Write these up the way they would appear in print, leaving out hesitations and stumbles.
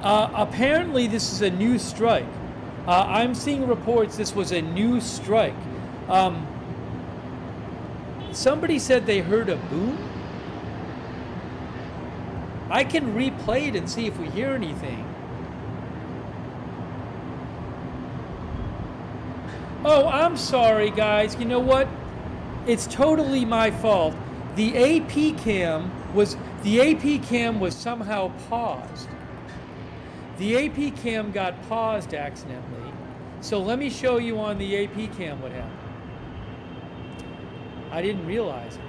Apparently, this is a new strike. I'm seeing reports this was a new strike. Um, Somebody said they heard a boom. I can replay it and see if we hear anything. Oh, I'm sorry, guys. You know what? It's totally my fault. The AP cam was somehow paused. The AP cam got paused accidentally. So let me show you on the AP cam what happened. I didn't realize it.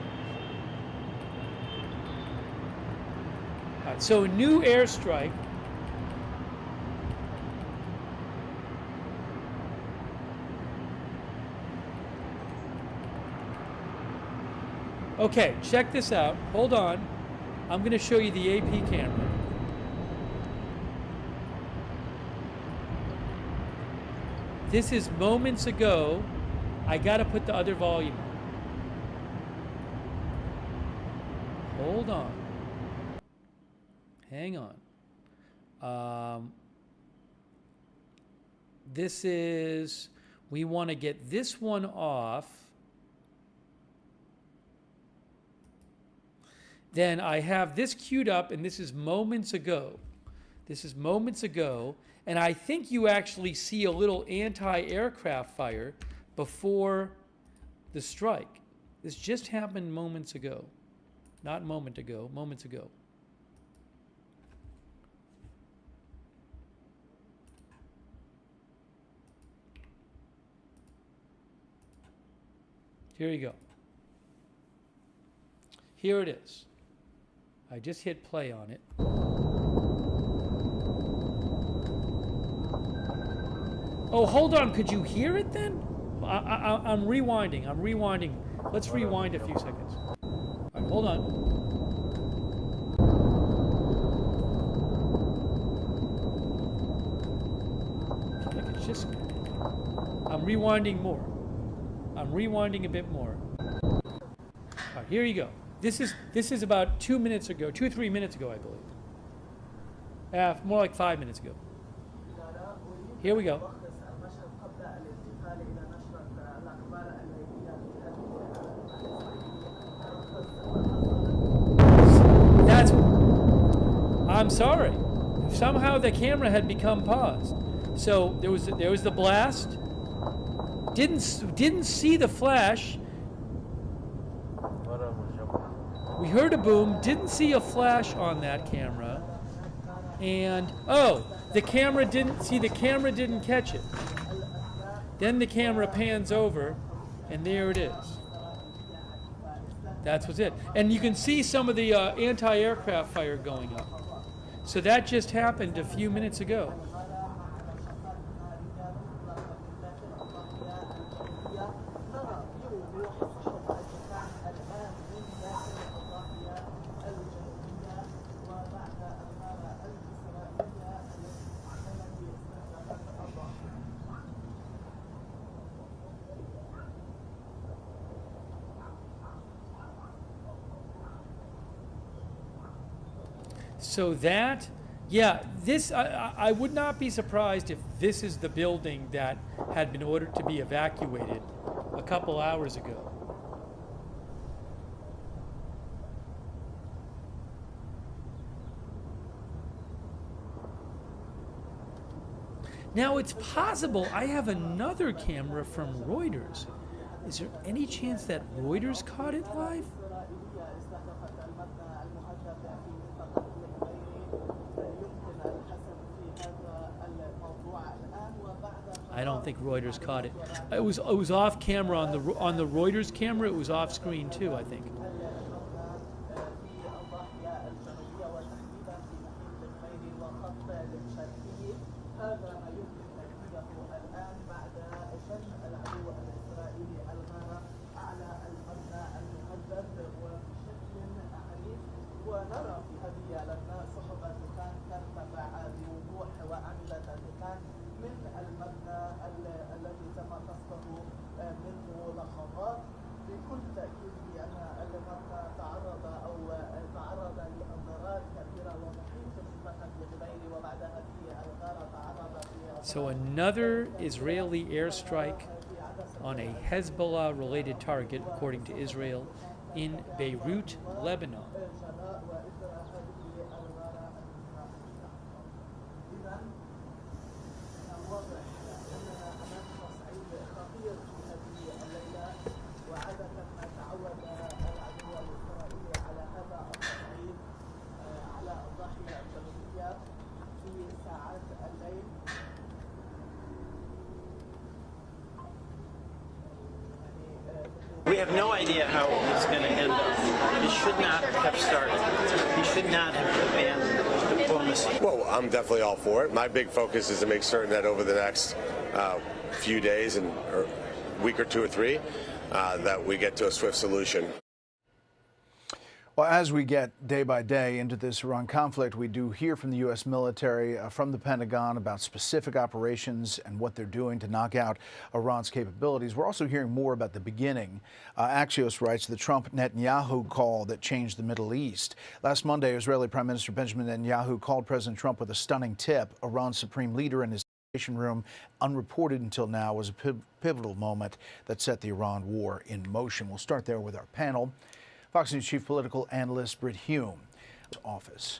All right, so a new airstrike. Okay, check this out. Hold on. I'm going to show you the AP camera. This is moments ago. I got to put the other volume on. Hold on. Hang on. This is, we want to get this one off. Then I have this queued up, and this is moments ago. This is moments ago, and I think you actually see a little anti-aircraft fire before the strike. This just happened moments ago. Not a moment ago, moments ago. Here you go. Here it is. I just hit play on it. Oh, hold on. Could you hear it then? I'm rewinding. I'm rewinding. Let's rewind a few seconds. All right, hold on. Like it's just. I'm rewinding more. I'm rewinding a bit more. All right, here you go. This is about 2 minutes ago, 2 or 3 minutes ago, I believe. More like 5 minutes ago. Here we go. I'm sorry. Somehow the camera had become paused. So there was the blast. Didn't see the flash. We heard a boom, didn't see a flash on that camera, and oh, the camera didn't catch it. Then the camera pans over, and there it is. That's what's it. And you can see some of the anti-aircraft fire going up. So that just happened a few minutes ago. So that, yeah, this, I would not be surprised if this is the building that had been ordered to be evacuated a couple hours ago. Now it's possible I have another camera from Reuters. Is there any chance that Reuters caught it live? I don't think Reuters caught it. It was off camera on the Reuters camera. It was off screen too, I think. So another Israeli airstrike on a Hezbollah-related target, according to Israel, in Beirut, Lebanon. We have no idea how it's going to end up. He should not have started. He should not have abandoned diplomacy. Well, I'm definitely all for it. My big focus is to make certain that over the next few days and week or two or three, that we get to a swift solution. Well, as we get day by day into this Iran conflict, we do hear from the U.S. military, from the Pentagon, about specific operations and what they're doing to knock out Iran's capabilities. We're also hearing more about the beginning. Axios writes the Trump-Netanyahu call that changed the Middle East. Last Monday, Israeli Prime Minister Benjamin Netanyahu called President Trump with a stunning tip. Iran's supreme leader in his room, unreported until now, was a pivotal moment that set the Iran war in motion. We'll start there with our panel. Fox News chief political analyst Brit Hume, office.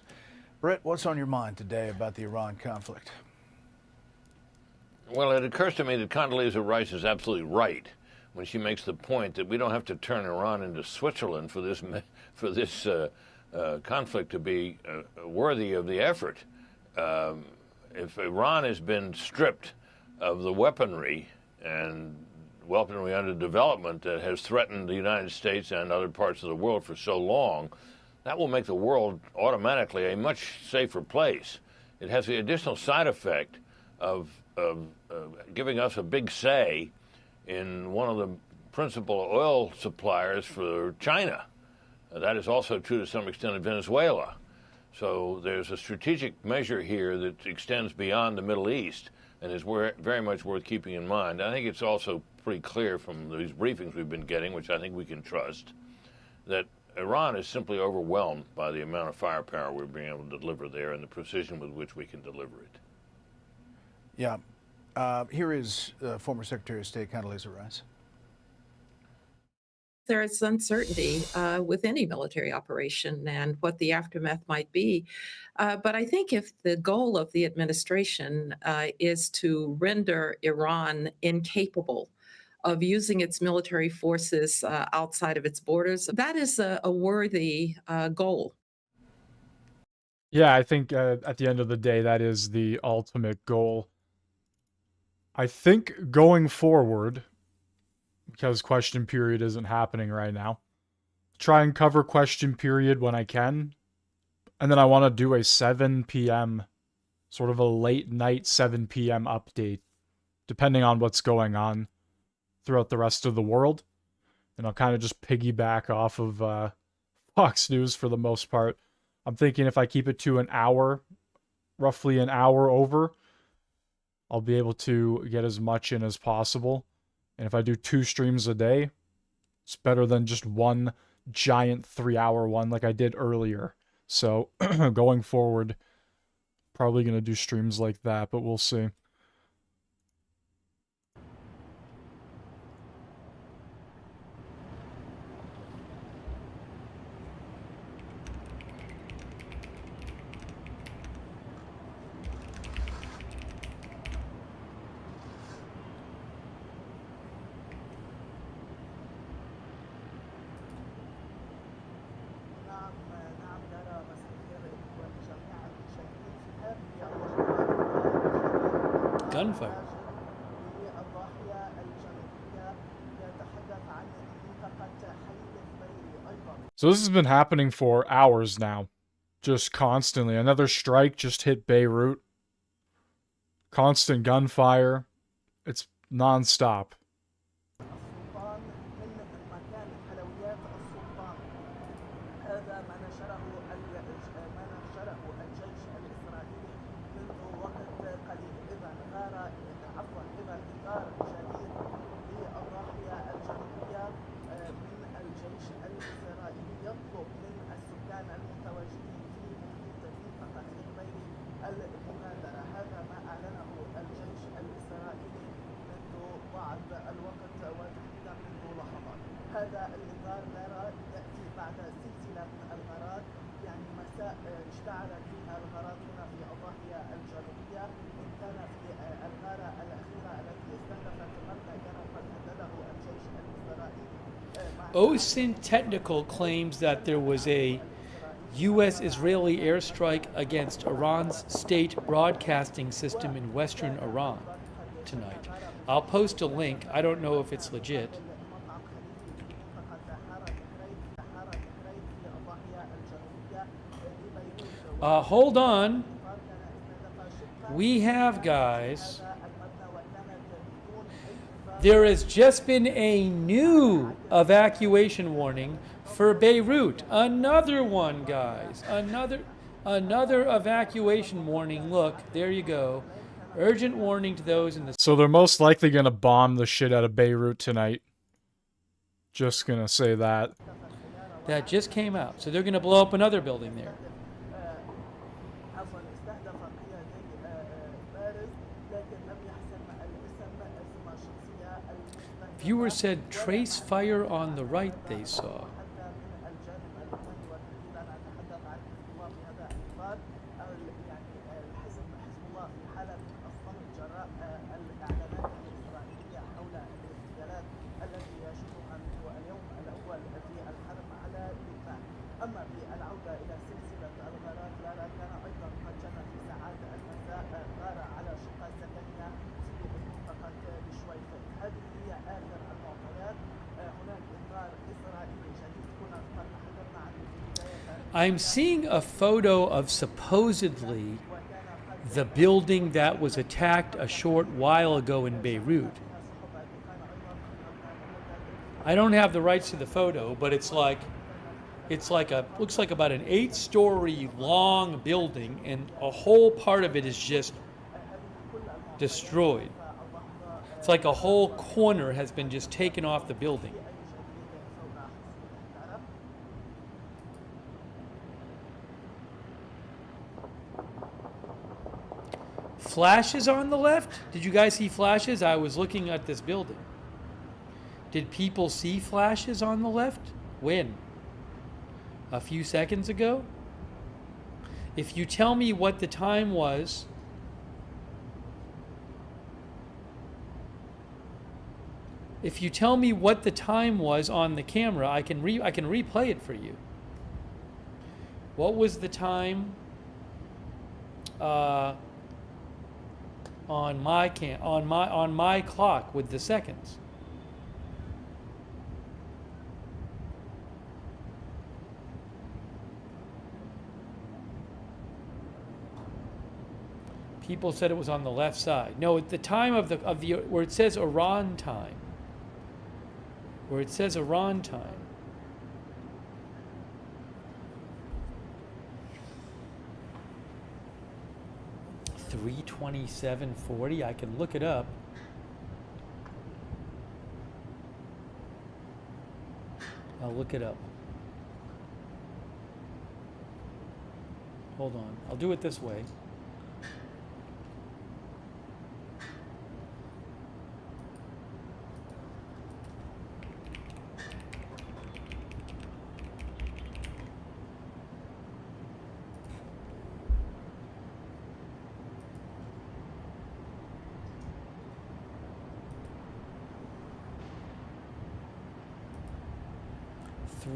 Brit, what's on your mind today about the Iran conflict? Well, it occurs to me that Condoleezza Rice is absolutely right when she makes the point that we don't have to turn Iran into Switzerland for this conflict to be worthy of the effort. If Iran has been stripped of the weaponry under development that has threatened the United States and other parts of the world for so long, that will make the world automatically a much safer place. It has the additional side effect of giving us a big say in one of the principal oil suppliers for China. That is also true to some extent of Venezuela. So there's a strategic measure here that extends beyond the Middle East and is very much worth keeping in mind. I think it's also pretty clear from these briefings we've been getting, which I think we can trust, that Iran is simply overwhelmed by the amount of firepower we're being able to deliver there and the precision with which we can deliver it. Yeah. Here is former Secretary of State Condoleezza Rice. There is uncertainty with any military operation and what the aftermath might be. But I think if the goal of the administration is to render Iran incapable of using its military forces outside of its borders, that is a worthy goal. Yeah, I think at the end of the day, that is the ultimate goal. I think going forward, because question period isn't happening right now, try and cover question period when I can. And then I want to do a 7 p.m., sort of a late night 7 p.m. update, depending on what's going on throughout the rest of the world. And I'll kind of just piggyback off of Fox News for the most part. I'm thinking if I keep it to an hour, roughly an hour over, I'll be able to get as much in as possible. And if I do 2 streams a day, it's better than just one giant 3-hour one like I did earlier. So going forward, probably going to do streams like that, but we'll see. Gunfire. So this has been happening for hours now. Just constantly. Another strike just hit Beirut. Constant gunfire. It's non-stop. OSINT Technical claims that there was a U.S.-Israeli airstrike against Iran's state broadcasting system in western Iran tonight. I'll post a link. I don't know if it's legit. Hold on. We have, guys. There has just been a new evacuation warning for Beirut. Another one, guys. Another evacuation warning. Look, there you go. Urgent warning to those in the... So they're most likely going to bomb the shit out of Beirut tonight. Just going to say that. That just came out. So they're going to blow up another building there. Viewer said trace fire on the right they saw. I'm seeing a photo of supposedly the building that was attacked a short while ago in Beirut. I don't have the rights to the photo, but looks like about an 8-story long building, and a whole part of it is just destroyed. It's like a whole corner has been just taken off the building. Flashes on the left? Did you guys see flashes? I was looking at this building. Did people see flashes on the left? When? A few seconds ago? If you tell me what the time was, if you tell me what the time was on the camera, I can replay it for you. What was the time on my clock with the seconds? People said it was on the left side. No, at the time of the where it says Iran time. Where it says Iran time. $3:27:40. I can look it up. I'll look it up. Hold on. I'll do it this way.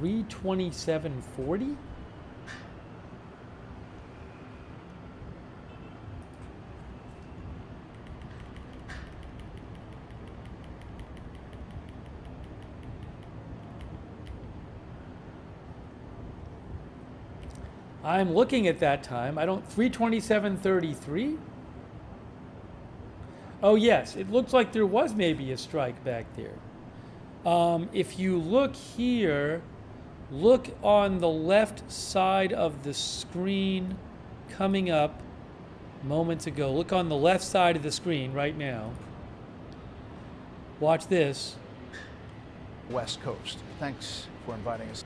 $3:27:40. I'm looking at that time. 3:27:33. Oh yes, it looks like there was maybe a strike back there. If you look here, look on the left side of the screen coming up moments ago. Look on the left side of the screen right now. Watch this. West Coast. Thanks for inviting us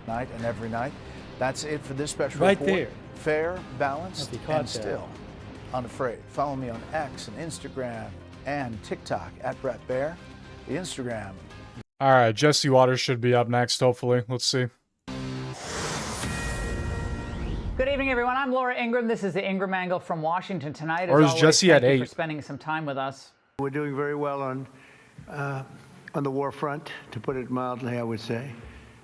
tonight and every night. That's it for this special right report. there. Fair, balanced, and that. still unafraid. Follow me on X and Instagram and TikTok at Brett Baer. The Instagram. All right, Jesse Waters should be up next, hopefully. Let's see. Good evening, everyone. I'm Laura Ingram. This is the Ingram Angle from Washington tonight. Or is always, Jesse thank at you 8? for spending some time with us. We're doing very well on on the war front, to put it mildly, I would say.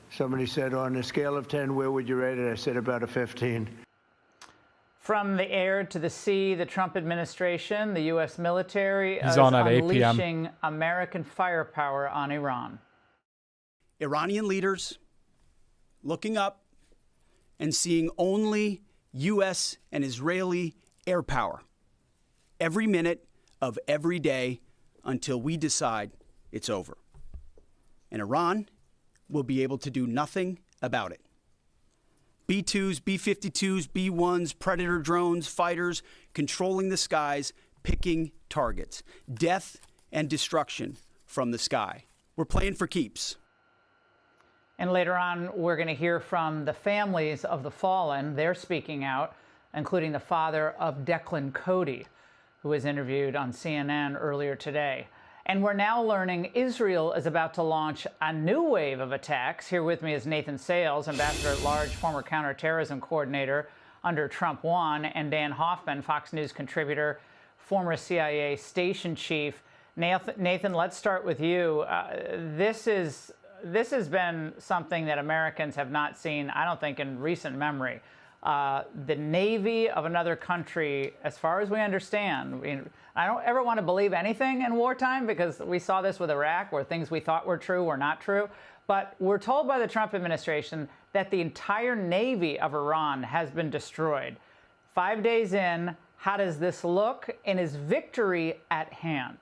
Somebody said, on a scale of 10, where would you rate it? I said about a 15. From the air to the sea, the Trump administration, the U.S. military is on at 8 p.m. unleashing American firepower on Iran. Iranian leaders looking up and seeing only U.S. and Israeli air power every minute of every day until we decide it's over. And Iran will be able to do nothing about it. B-2s, B-52s, B-1s, Predator drones, fighters, controlling the skies, picking targets. Death and destruction from the sky. We're playing for keeps. And later on, we're going to hear from the families of the fallen. They're speaking out, including the father of Declan Cody, who was interviewed on CNN earlier today. And we're now learning Israel is about to launch a new wave of attacks. Here with me is Nathan Sales, Ambassador at Large, former counterterrorism coordinator under Trump 1, and Dan Hoffman, Fox News contributor, former CIA station chief. Nathan, let's start with you. This has been something that Americans have not seen, I don't think, in recent memory. The Navy of another country, as far as we understand, I don't ever want to believe anything in wartime because we saw this with Iraq where things we thought were true were not true. But we're told by the Trump administration that the entire Navy of Iran has been destroyed. 5 days in, how does this look? And is victory at hand?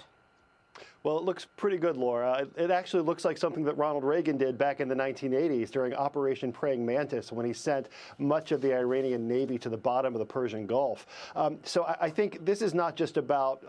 Well, it looks pretty good, Laura. It actually looks like something that Ronald Reagan did back in the 1980s during Operation Praying Mantis, when he sent much of the Iranian Navy to the bottom of the Persian Gulf. So I think this is not just about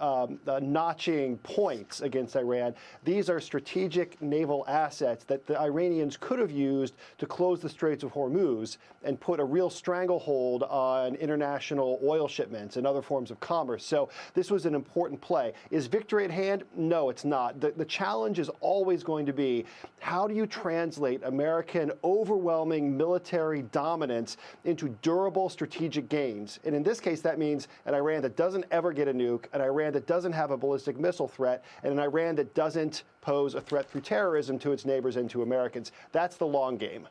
notching points against Iran. These are strategic naval assets that the Iranians could have used to close the Straits of Hormuz and put a real stranglehold on international oil shipments and other forms of commerce. So this was an important play. Is victory at hand? No, it's not. The challenge is always going to be, how do you translate American overwhelming military dominance into durable strategic gains? And in this case, that means an Iran that doesn't ever get a nuke, an Iran that doesn't have a ballistic missile threat, and an Iran that doesn't pose a threat through terrorism to its neighbors and to Americans. That's the long game.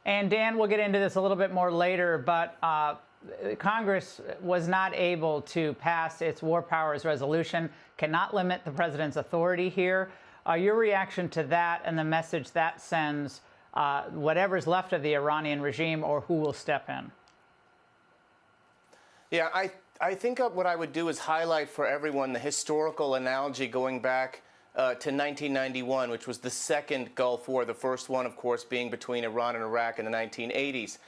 And Dan, we'll get into this a little bit more later, but Congress was not able to pass its war powers resolution, cannot limit the president's authority here. Your reaction to that and the message that sends whatever's left of the Iranian regime, or who will step in? Yeah, I think what I would do is highlight for everyone the historical analogy going back to 1991, which was the second Gulf War, the first one, of course, being between Iran and Iraq in the 1980s.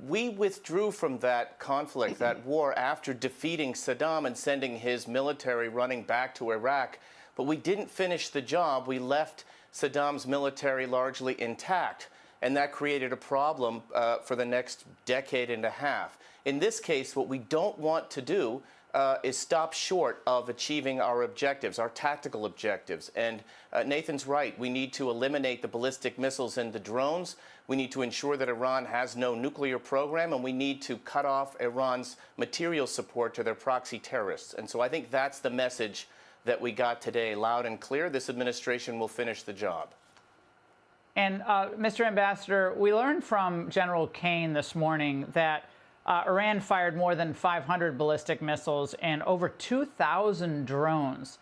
We withdrew from that conflict, that war, after defeating Saddam and sending his military running back to Iraq. But we didn't finish the job. We left Saddam's military largely intact, and that created a problem for the next decade and a half. In this case, what we don't want to do is stop short of achieving our objectives, our tactical objectives. And Nathan's right. We need to eliminate the ballistic missiles and the drones. We need to ensure that Iran has no nuclear program, and we need to cut off Iran's material support to their proxy terrorists. And so I think that's the message that we got today, loud and clear. This administration will finish the job. And Mr. Ambassador, we learned from General Kane this morning that Iran fired more than 500 ballistic missiles and over 2,000 drones.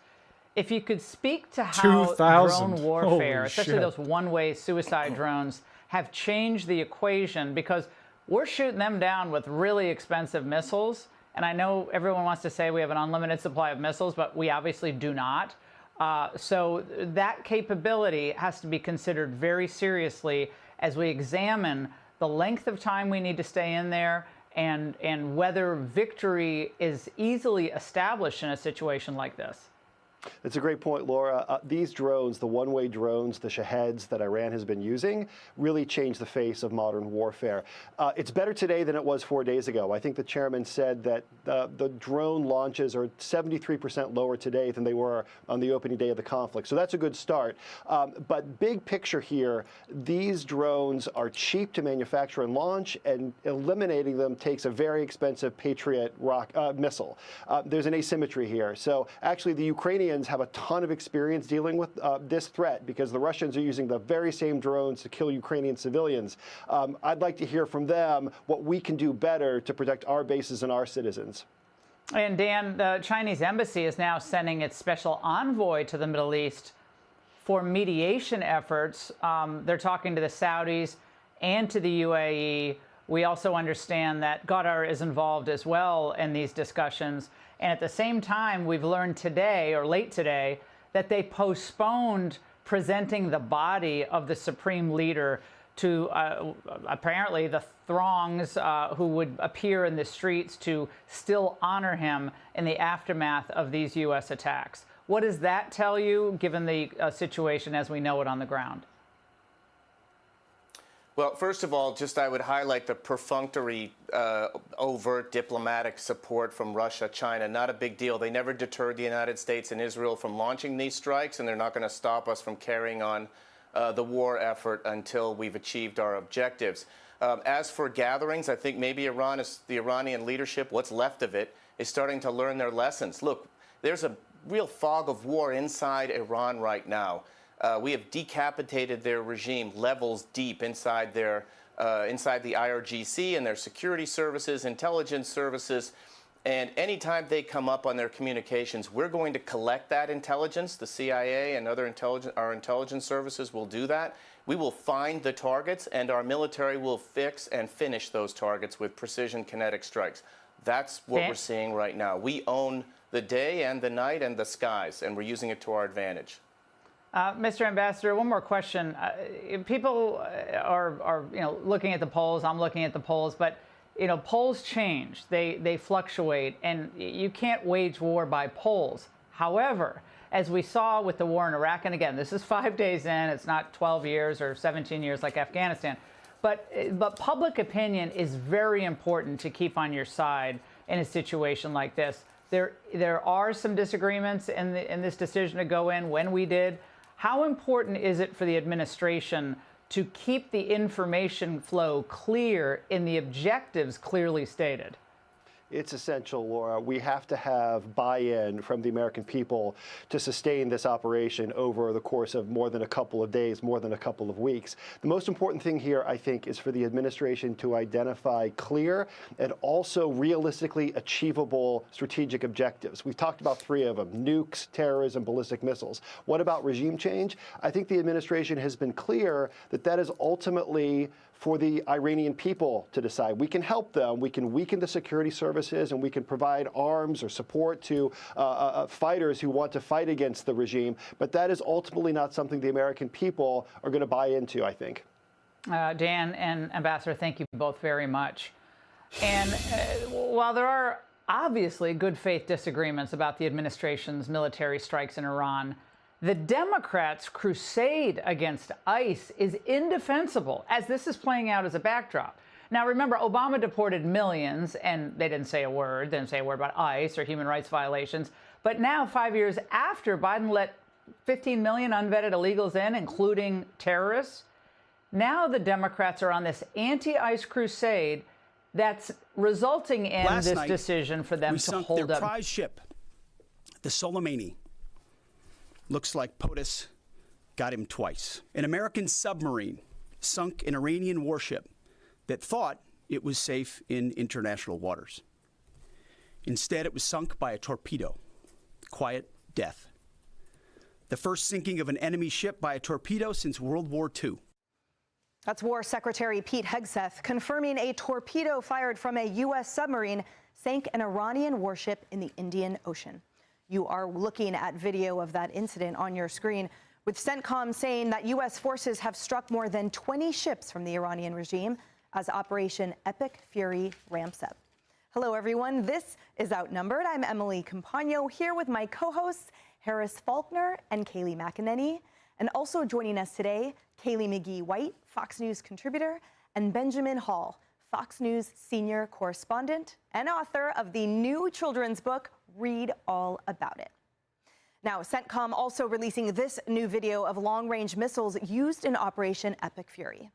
If you could speak to how drone warfare, especially those one-way suicide drones, have changed the equation, because we're shooting them down with really expensive missiles. And I know everyone wants to say we have an unlimited supply of missiles, but we obviously do not. So that capability has to be considered very seriously as we examine the length of time we need to stay in there and whether victory is easily established in a situation like this. It's a great point, Laura. These drones, the one-way drones, the Shaheds that Iran has been using, really changed the face of modern warfare. It's better today than it was 4 days ago. I think the chairman said that the drone launches are 73% lower today than they were on the opening day of the conflict. So that's a good start. But big picture here, these drones are cheap to manufacture and launch, and eliminating them takes a very expensive Patriot missile. There's an asymmetry here. So actually, the Ukrainians Iranians have a ton of experience dealing with this threat because the Russians are using the very same drones to kill Ukrainian civilians. I'd like to hear from them what we can do better to protect our bases and our citizens. And Dan, the Chinese embassy is now sending its special envoy to the Middle East for mediation efforts. They're talking to the Saudis and to the UAE. We also understand that Qatar is involved as well in these discussions. And at the same time, we've learned today, or late today, that they postponed presenting the body of the supreme leader to apparently the throngs who would appear in the streets to still honor him in the aftermath of these U.S. attacks. What does that tell you, given the situation as we know it on the ground? Well, first of all, I would highlight the perfunctory, overt diplomatic support from Russia, China. Not a big deal. They never deterred the United States and Israel from launching these strikes, and they're not going to stop us from carrying on the war effort until we've achieved our objectives. As for gatherings, I think maybe the Iranian leadership, what's left of it, is starting to learn their lessons. Look, there's a real fog of war inside Iran right now. We have decapitated their regime levels deep inside the IRGC and their security services, intelligence services. And anytime they come up on their communications, we're going to collect that intelligence. The CIA and our intelligence services will do that. We will find the targets, and our military will fix and finish those targets with precision kinetic strikes. That's what we're seeing right now. We own the day and the night and the skies, and we're using it to our advantage. Mr. Ambassador, one more question. People are looking at the polls. I'm looking at the polls, but polls change. They fluctuate, and you can't wage war by polls. However, as we saw with the war in Iraq, and again, this is 5 days in. It's not 12 years or 17 years like Afghanistan. But public opinion is very important to keep on your side in a situation like this. There are some disagreements in this decision to go in when we did. How important is it for the administration to keep the information flow clear in the objectives clearly stated? It's essential, Laura. We have to have buy-in from the American people to sustain this operation over the course of more than a couple of days, more than a couple of weeks. The most important thing here, I think, is for the administration to identify clear and also realistically achievable strategic objectives. We've talked about 3 of them: nukes, terrorism, ballistic missiles. What about regime change? I think the administration has been clear that that is ultimately for the Iranian people to decide. We can help them. We can weaken the security services, and we can provide arms or support to fighters who want to fight against the regime. But that is ultimately not something the American people are going to buy into, I think. Dan and Ambassador, thank you both very much. And while there are obviously good faith disagreements about the administration's military strikes in Iran, the Democrats' crusade against ICE is indefensible, as this is playing out as a backdrop. Now, remember, Obama deported millions, and they didn't say a word about ICE or human rights violations. But now, 5 years after Biden let 15 million unvetted illegals in, including terrorists, now the Democrats are on this anti-ICE crusade that's resulting in this decision for them to hold up. Their prize ship, the Soleimani. Looks like POTUS got him twice. An American submarine sunk an Iranian warship that thought it was safe in international waters. Instead, it was sunk by a torpedo. Quiet death. The first sinking of an enemy ship by a torpedo since World War II. That's War Secretary Pete Hegseth confirming a torpedo fired from a U.S. submarine sank an Iranian warship in the Indian Ocean. You are looking at video of that incident on your screen, with CENTCOM saying that U.S. forces have struck more than 20 ships from the Iranian regime as Operation Epic Fury ramps up. Hello, everyone. This is Outnumbered. I'm Emily Campagno here with my co-hosts Harris Faulkner and Kayleigh McEnany. And also joining us today, Kayleigh McGee-White, Fox News contributor, and Benjamin Hall, Fox News senior correspondent and author of the new children's book, Read All About It. Now, CENTCOM also releasing this new video of long-range missiles used in Operation Epic Fury.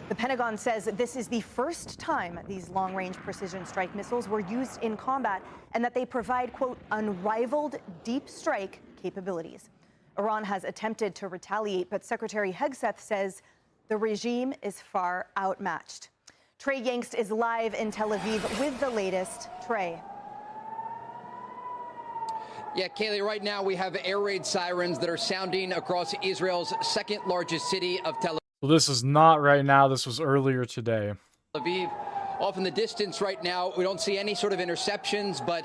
The The Pentagon says that this is the first time these long-range precision strike missiles were used in combat and that they provide, quote, unrivaled deep strike capabilities. Iran has attempted to retaliate, but Secretary Hegseth says the regime is far outmatched. Trey Yangst is live in Tel Aviv with the latest. Trey. Yeah, Kaylee, right now we have air raid sirens that are sounding across Israel's second largest city of Tel Well, this is not right now. This was earlier today. Aviv. Off in the distance right now, we don't see any sort of interceptions, but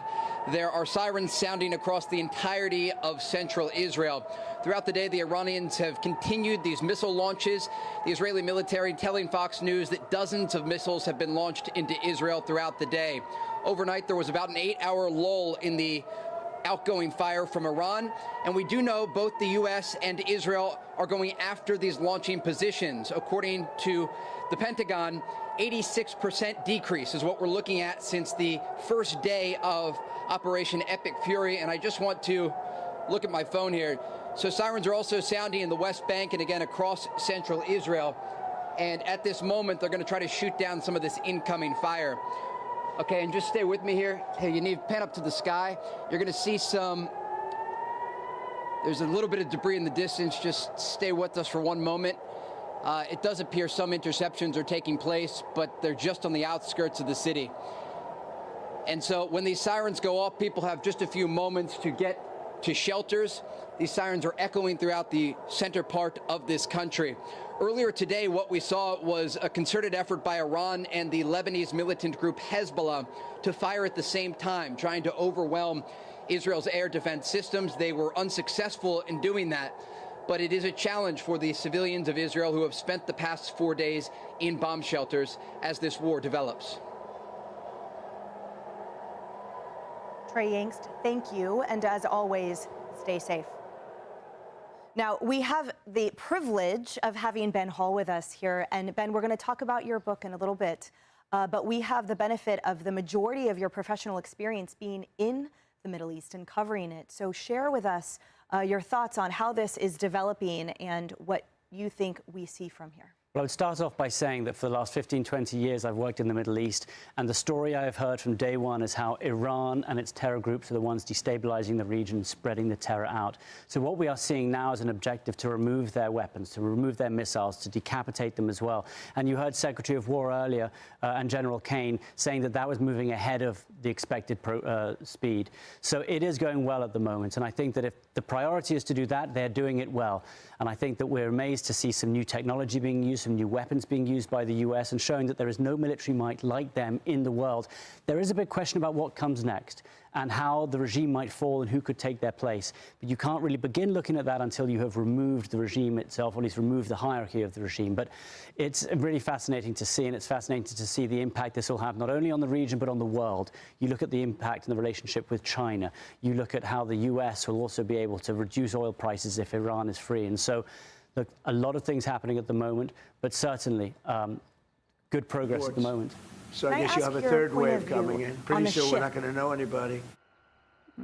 there are sirens sounding across the entirety of central Israel. Throughout the day, the Iranians have continued these missile launches. The Israeli military telling Fox News that dozens of missiles have been launched into Israel throughout the day. Overnight, there was about an 8-hour lull in the outgoing fire from Iran, and we do know both the U.S. and Israel are going after these launching positions. According to the Pentagon, 86% decrease is what we're looking at since the first day of Operation Epic Fury. And I just want to look at my phone here. So sirens are also sounding in the West Bank and again across central Israel. And at this moment, they're going to try to shoot down some of this incoming fire. Okay, and just stay with me here. Hey, you need to pan up to the sky. You're going to see there's a little bit of debris in the distance. Just stay with us for one moment. It does appear some interceptions are taking place, but they're just on the outskirts of the city. And so when these sirens go off, people have just a few moments to get to shelters. These sirens are echoing throughout the center part of this country. Earlier today, what we saw was a concerted effort by Iran and the Lebanese militant group Hezbollah to fire at the same time, trying to overwhelm Israel's air defense systems. They were unsuccessful in doing that. But it is a challenge for the civilians of Israel who have spent the past 4 days in bomb shelters as this war develops. Trey Yangst, thank you. And as always, stay safe. Now, we have the privilege of having Ben Hall with us here. And Ben, we're going to talk about your book in a little bit. But we have the benefit of the majority of your professional experience being in the Middle East and covering it. So share with us your thoughts on how this is developing and what you think we see from here. Well, I would start off by saying that for the last 15, 20 years, I've worked in the Middle East, and the story I have heard from day one is how Iran and its terror groups are the ones destabilizing the region, spreading the terror out. So what we are seeing now is an objective to remove their weapons, to remove their missiles, to decapitate them as well. And you heard Secretary of War earlier and General Kane saying that that was moving ahead of the expected speed. So it is going well at the moment, and I think that if the priority is to do that, they're doing it well. And I think that we're amazed to see some new technology being used, some new weapons being used by the US, and showing that there is no military might like them in the world. There is a big question about what comes next and how the regime might fall and who could take their place. But you can't really begin looking at that until you have removed the regime itself, or at least removed the hierarchy of the regime. But it's really fascinating to see, and it's fascinating to see the impact this will have not only on the region but on the world. You look at the impact in the relationship with China. You look at how the US will also be able to reduce oil prices if Iran is free. And so, look, a lot of things happening at the moment, but certainly good progress at the moment. So I guess you have a third wave coming in. Pretty soon we're not going to know anybody.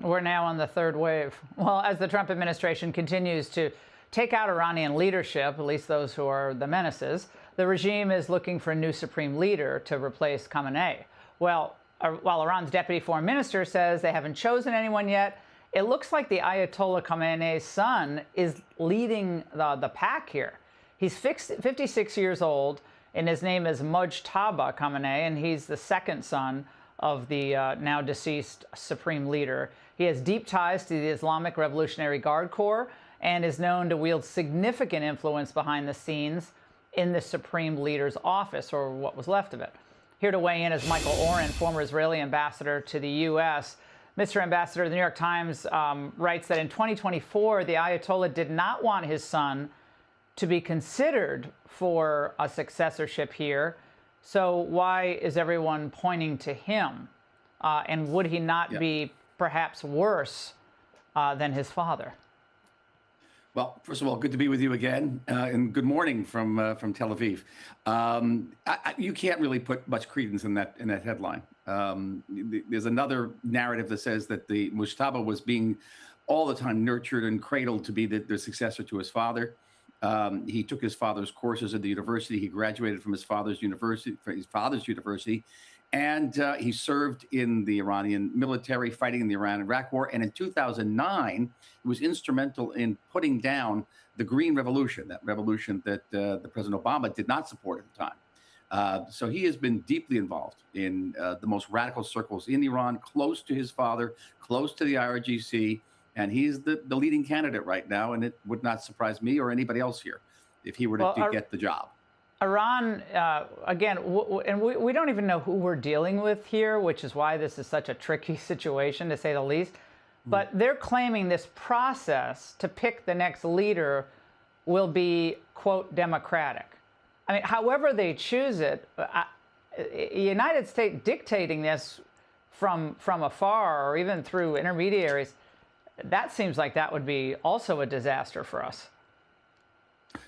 We're now on the third wave. Well, as the Trump administration continues to take out Iranian leadership, at least those who are the menaces, the regime is looking for a new supreme leader to replace Khamenei. Well, while Iran's deputy foreign minister says they haven't chosen anyone yet, it looks like the Ayatollah Khamenei's son is leading the pack here. He's 56 years old, and his name is Mojtaba Khamenei, and he's the second son of the now deceased supreme leader. He has deep ties to the Islamic Revolutionary Guard Corps and is known to wield significant influence behind the scenes in the supreme leader's office, or what was left of it. Here to weigh in is Michael Oren, former Israeli ambassador to the U.S. Mr. Ambassador, the New York Times writes that in 2024, the Ayatollah did not want his son to be considered for a successorship here. So why is everyone pointing to him? And would he not be perhaps worse than his father? Well, first of all, good to be with you again, and good morning from Tel Aviv. You can't really put much credence in that headline. There's another narrative that says that the Mujtaba was being all the time nurtured and cradled to be the successor to his father. He took his father's courses at the university. He graduated from his father's university, and he served in the Iranian military, fighting in the Iran-Iraq War. And in 2009, he was instrumental in putting down the Green Revolution, that revolution that the President Obama did not support at the time. So he has been deeply involved in the most radical circles in Iran, close to his father, close to the IRGC. And he's the leading candidate right now, and it would not surprise me or anybody else here if he were to get the job. Iran, again, and we don't even know who we're dealing with here, which is why this is such a tricky situation, to say the least. But they're claiming this process to pick the next leader will be, quote, democratic. I mean, however they choose it, the United States dictating this from afar or even through intermediaries, that seems like that would be also a disaster for us.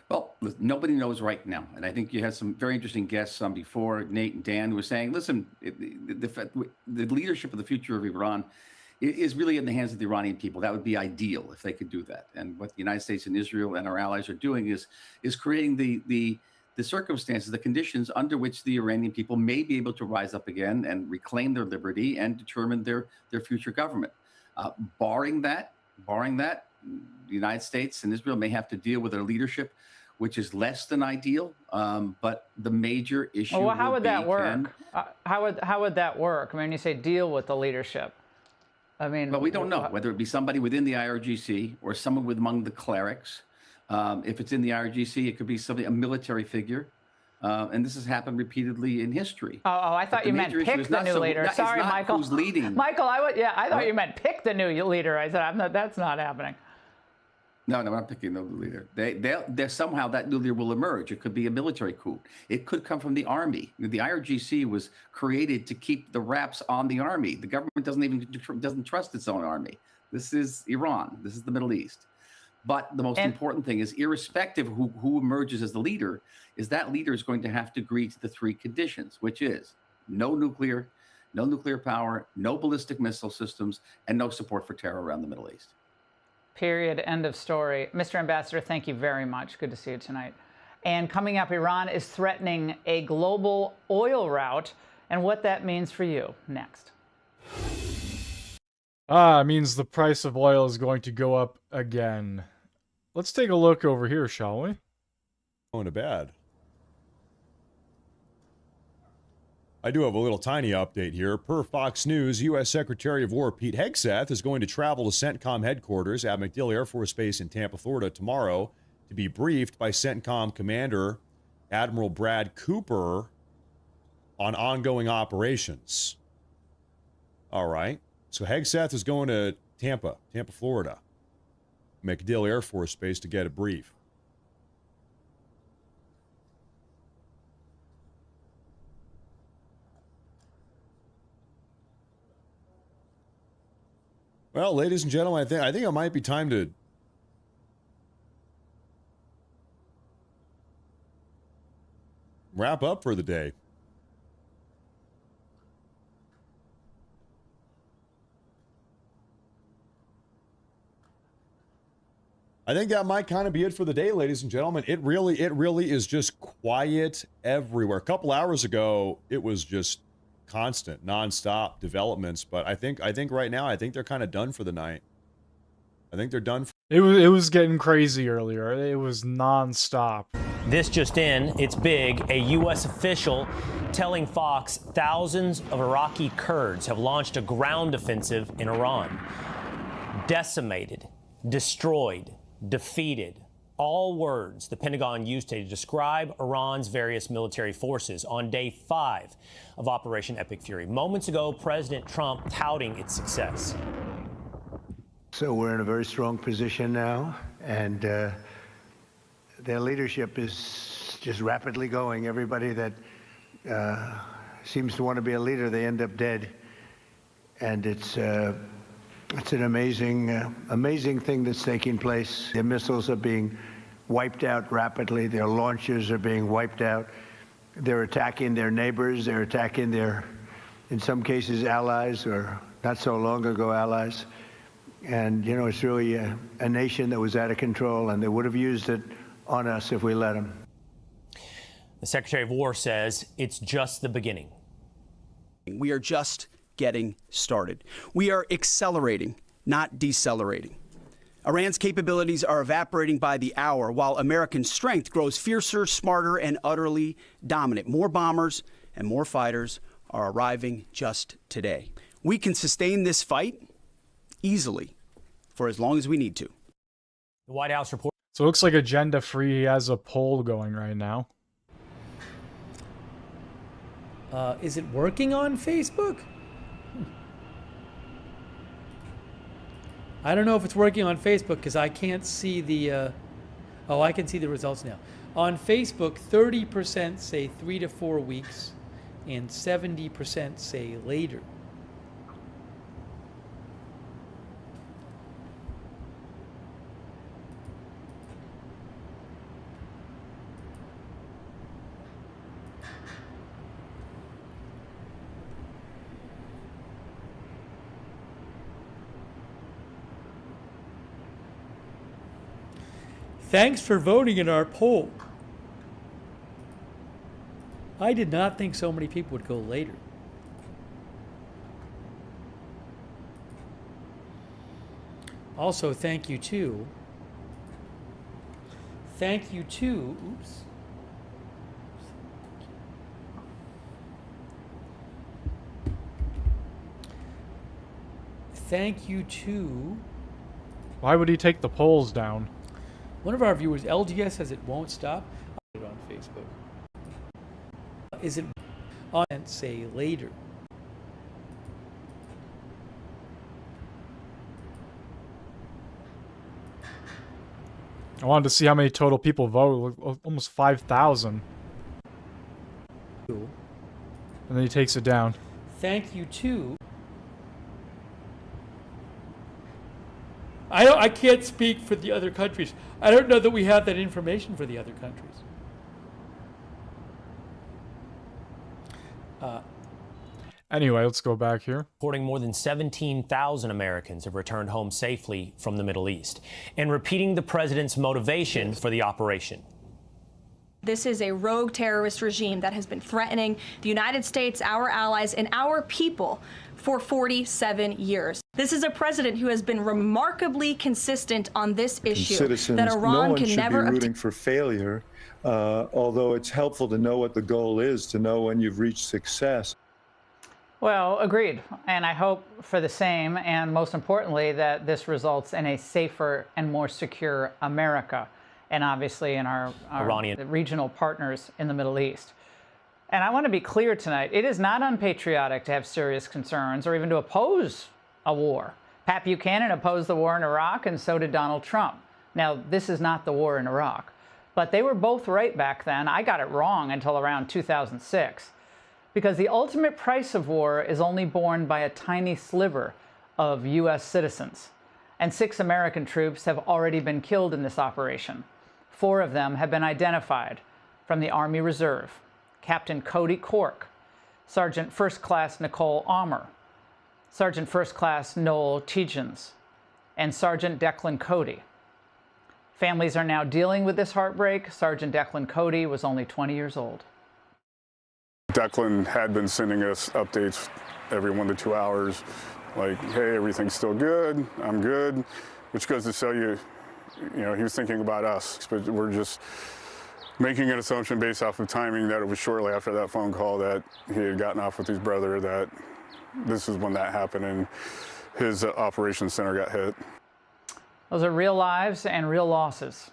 Well, nobody knows right now. And I think you had some very interesting guests on before, Nate and Dan, who were saying, listen, the leadership of the future of Iran is really in the hands of the Iranian people. That would be ideal if they could do that. And what the United States and Israel and our allies are doing is creating the circumstances, the conditions under which the Iranian people may be able to rise up again and reclaim their liberty and determine their future government. Barring that, the United States and Israel may have to deal with their leadership, which is less than ideal. But the major issue. Well, how would that work? How would that work? I mean, you say deal with the leadership. I mean, but we don't know whether it be somebody within the IRGC or someone with among the clerics. If it's in the IRGC, it could be a military figure. And this has happened repeatedly in history. Oh, I thought you meant pick the new leader. Sorry, Michael. Who's leading? Michael, I thought you meant pick the new leader. I said, that's not happening. No, I'm not picking the new leader. They're somehow that new leader will emerge. It could be a military coup. It could come from the army. The IRGC was created to keep the wraps on the army. The government doesn't trust its own army. This is Iran. This is the Middle East. But the most important thing is, irrespective of who emerges as the leader, is that leader is going to have to agree to the three conditions, which is no nuclear power, no ballistic missile systems, and no support for terror around the Middle East. Period. End of story. Mr. Ambassador, thank you very much. Good to see you tonight. And coming up, Iran is threatening a global oil route and what that means for you. Next. It means the price of oil is going to go up again. Let's take a look over here, shall we? Going to bed. I do have a little tiny update here. Per Fox News, U.S. Secretary of War Pete Hegseth is going to travel to CENTCOM headquarters at MacDill Air Force Base in Tampa, Florida tomorrow to be briefed by CENTCOM Commander Admiral Brad Cooper on ongoing operations. All right. So Hegseth is going to Tampa, Florida, MacDill Air Force Base to get a brief. Well, ladies and gentlemen, I think it might be time to wrap up for the day. I think that might kind of be it for the day, ladies and gentlemen. It really is just quiet everywhere. A couple hours ago, it was just constant, nonstop developments. But I think right now, I think they're kind of done for the night. I think they're done. It was getting crazy earlier. It was nonstop. This just in, it's big. A U.S. official telling Fox thousands of Iraqi Kurds have launched a ground offensive in Iran. Decimated, destroyed, defeated. All words the Pentagon used to describe Iran's various military forces on day 5 of Operation Epic Fury. Moments ago, President Trump touting its success. So we're in a very strong position now, and their leadership is just rapidly going. Everybody that seems to want to be a leader, they end up dead. And it's an amazing thing that's taking place. Their missiles are being wiped out rapidly. Their launchers are being wiped out. They're attacking their neighbors. They're attacking their, in some cases, allies, or not so long ago allies. And, you know, it's really a nation that was out of control, and they would have used it on us if we let them. The Secretary of War says it's just the beginning. We are just getting started. We are accelerating, not decelerating. Iran's capabilities are evaporating by the hour, while American strength grows fiercer, smarter, and utterly dominant. More bombers and more fighters are arriving just today. We can sustain this fight easily for as long as we need to. The White House report. So it looks like Agenda Free has a poll going right now. Is it working on Facebook? I don't know if it's working on Facebook because I can't see the... oh, I can see the results now. On Facebook, 30% say 3 to 4 weeks and 70% say later. Thanks for voting in our poll. I did not think so many people would go later. Also, thank you to, oops. Thank you to. Why would he take the polls down? One of our viewers, LGS, says it won't stop. I'll put it on Facebook. Is it on say later? I wanted to see how many total people vote. Almost 5,000. And then he takes it down. Thank you to. I can't speak for the other countries. I don't know that we have that information for the other countries. Anyway, let's go back here. Reporting more than 17,000 Americans have returned home safely from the Middle East, and repeating the president's motivation for the operation. This is a rogue terrorist regime that has been threatening the United States, our allies, and our people for 47 years. This is a president who has been remarkably consistent on this issue, citizens, that Iran no one can should never be rooting for failure, although it's helpful to know what the goal is, to know when you've reached success. Well, agreed. And I hope for the same, and most importantly, that this results in a safer and more secure America, and obviously in our Iranian regional partners in the Middle East. And I want to be clear tonight, it is not unpatriotic to have serious concerns or even to oppose a war. Pat Buchanan opposed the war in Iraq, and so did Donald Trump. Now, this is not the war in Iraq, but they were both right back then. I got it wrong until around 2006. Because the ultimate price of war is only borne by a tiny sliver of U.S. citizens. And 6 American troops have already been killed in this operation. 4 of them have been identified from the Army Reserve: Captain Cody Cork, Sergeant First Class Nicole Almer, Sergeant First Class Noel Tegens, and Sergeant Declan Cody. Families are now dealing with this heartbreak. Sergeant Declan Cody was only 20 years old. Declan had been sending us updates every 1 to 2 hours, like, hey, everything's still good, I'm good, which goes to show you, he was thinking about us, but we're just making an assumption based off of timing that it was shortly after that phone call that he had gotten off with his brother, that this is when that happened and his operations center got hit. Those are real lives and real losses.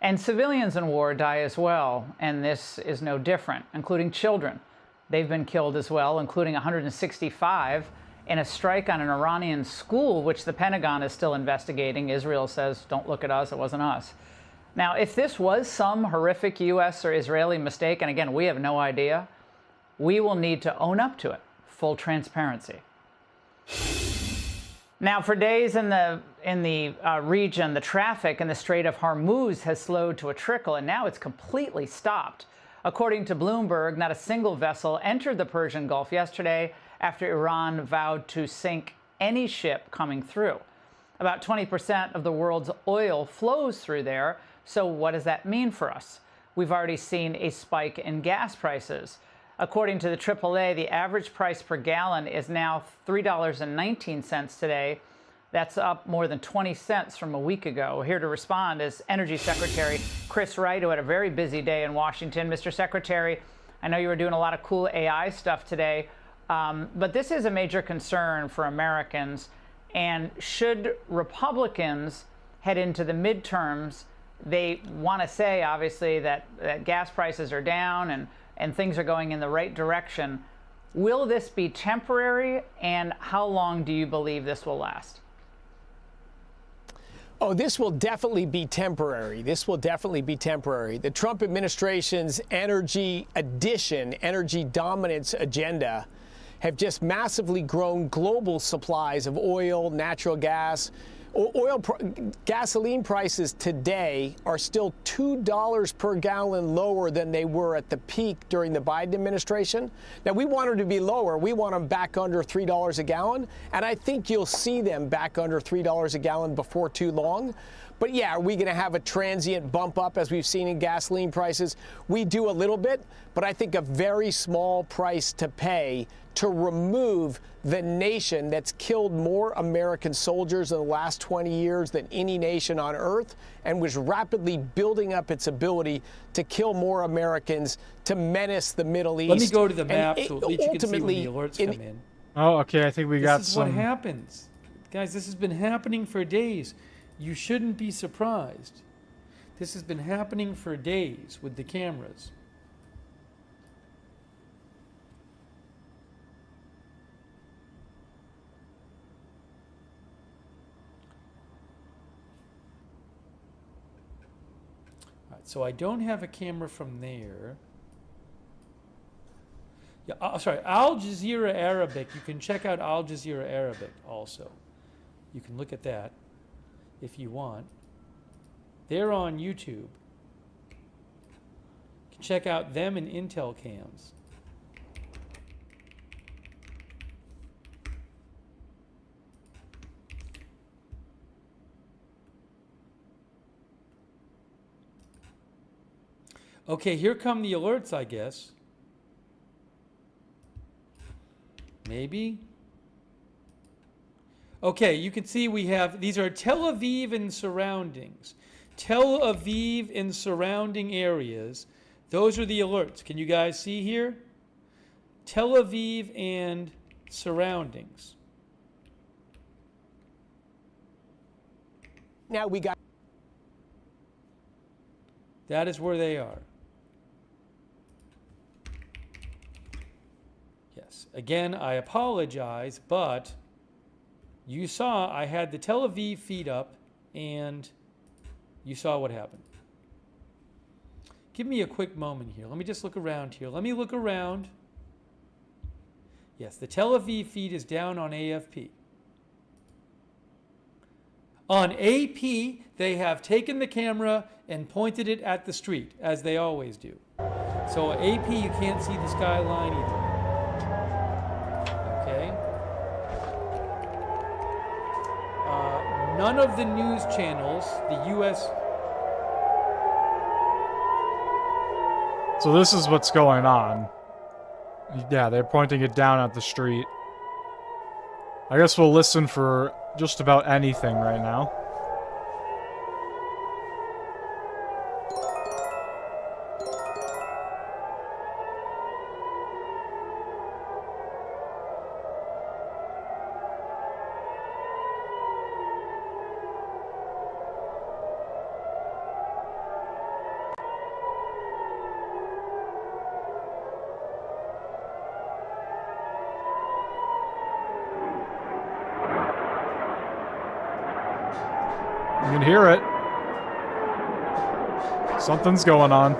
And civilians in war die as well, and this is no different, including children. They've been killed as well, including 165 in a strike on an Iranian school, which the Pentagon is still investigating. Israel says, don't look at us, it wasn't us. Now, if this was some horrific U.S. or Israeli mistake, and again, we have no idea, we will need to own up to it. Full transparency. Now, for days in the region, the traffic in the Strait of Hormuz has slowed to a trickle, and now it's completely stopped. According to Bloomberg, not a single vessel entered the Persian Gulf yesterday after Iran vowed to sink any ship coming through. About 20% of the world's oil flows through there, So what does that mean for us? We've already seen a spike in gas prices. According to the AAA, the average price per gallon is now $3.19 today. That's up more than 20 cents from a week ago. Here to respond is Energy Secretary Chris Wright, who had a very busy day in Washington. Mr. Secretary, I know you were doing a lot of cool AI stuff today, but this is a major concern for Americans. And should Republicans head into the midterms, they want to say, obviously, that gas prices are down and things are going in the right direction. Will this be temporary, and how long do you believe this will last? Oh, this will definitely be temporary. This will definitely be temporary. The Trump administration's energy addition, energy dominance agenda have just massively grown global supplies of oil, natural gas. Gasoline prices today are still $2 per gallon lower than they were at the peak during the Biden administration. Now, we want them to be lower. We want them back under $3 a gallon. And I think you'll see them back under $3 a gallon before too long. But yeah, are we going to have a transient bump up as we've seen in gasoline prices? We do a little bit, but I think a very small price to pay to remove the nation that's killed more American soldiers in the last 20 years than any nation on earth, and was rapidly building up its ability to kill more Americans, to menace the Middle East. Let me go to the map so at least you can see when the alerts come in. Oh, okay. I think we got some. This is what happens. Guys, this has been happening for days. You shouldn't be surprised. This has been happening for days with the cameras. So I don't have a camera from there. Yeah, sorry, Al Jazeera Arabic. You can check out Al Jazeera Arabic also. You can look at that if you want. They're on YouTube. You can check out them and Intel cams. Okay, here come the alerts, I guess. Maybe. Okay, you can see we have, these are Tel Aviv and surroundings. Tel Aviv and surrounding areas. Those are the alerts. Can you guys see here? Tel Aviv and surroundings. Now we got. That is where they are. Yes. Again, I apologize, but you saw I had the Tel Aviv feed up, and you saw what happened. Give me a quick moment here. Let me just look around here. Let me look around. Yes, the Tel Aviv feed is down on AFP. On AP, they have taken the camera and pointed it at the street, as they always do. So AP, you can't see the skyline either. Okay. None of the news channels, the U.S. So this is what's going on. Yeah, they're pointing it down at the street. I guess we'll listen for just about anything right now. You can hear it. Something's going on.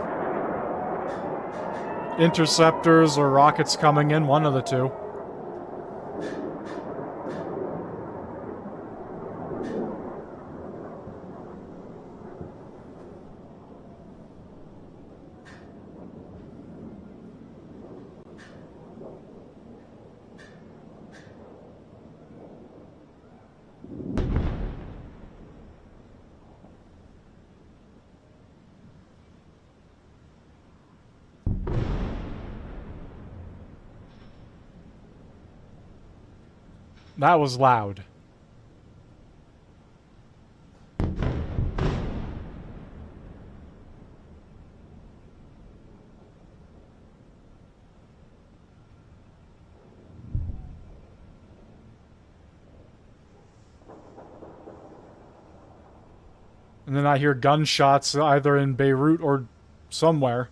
Interceptors or rockets coming in, one of the two. That was loud. And then I hear gunshots either in Beirut or somewhere.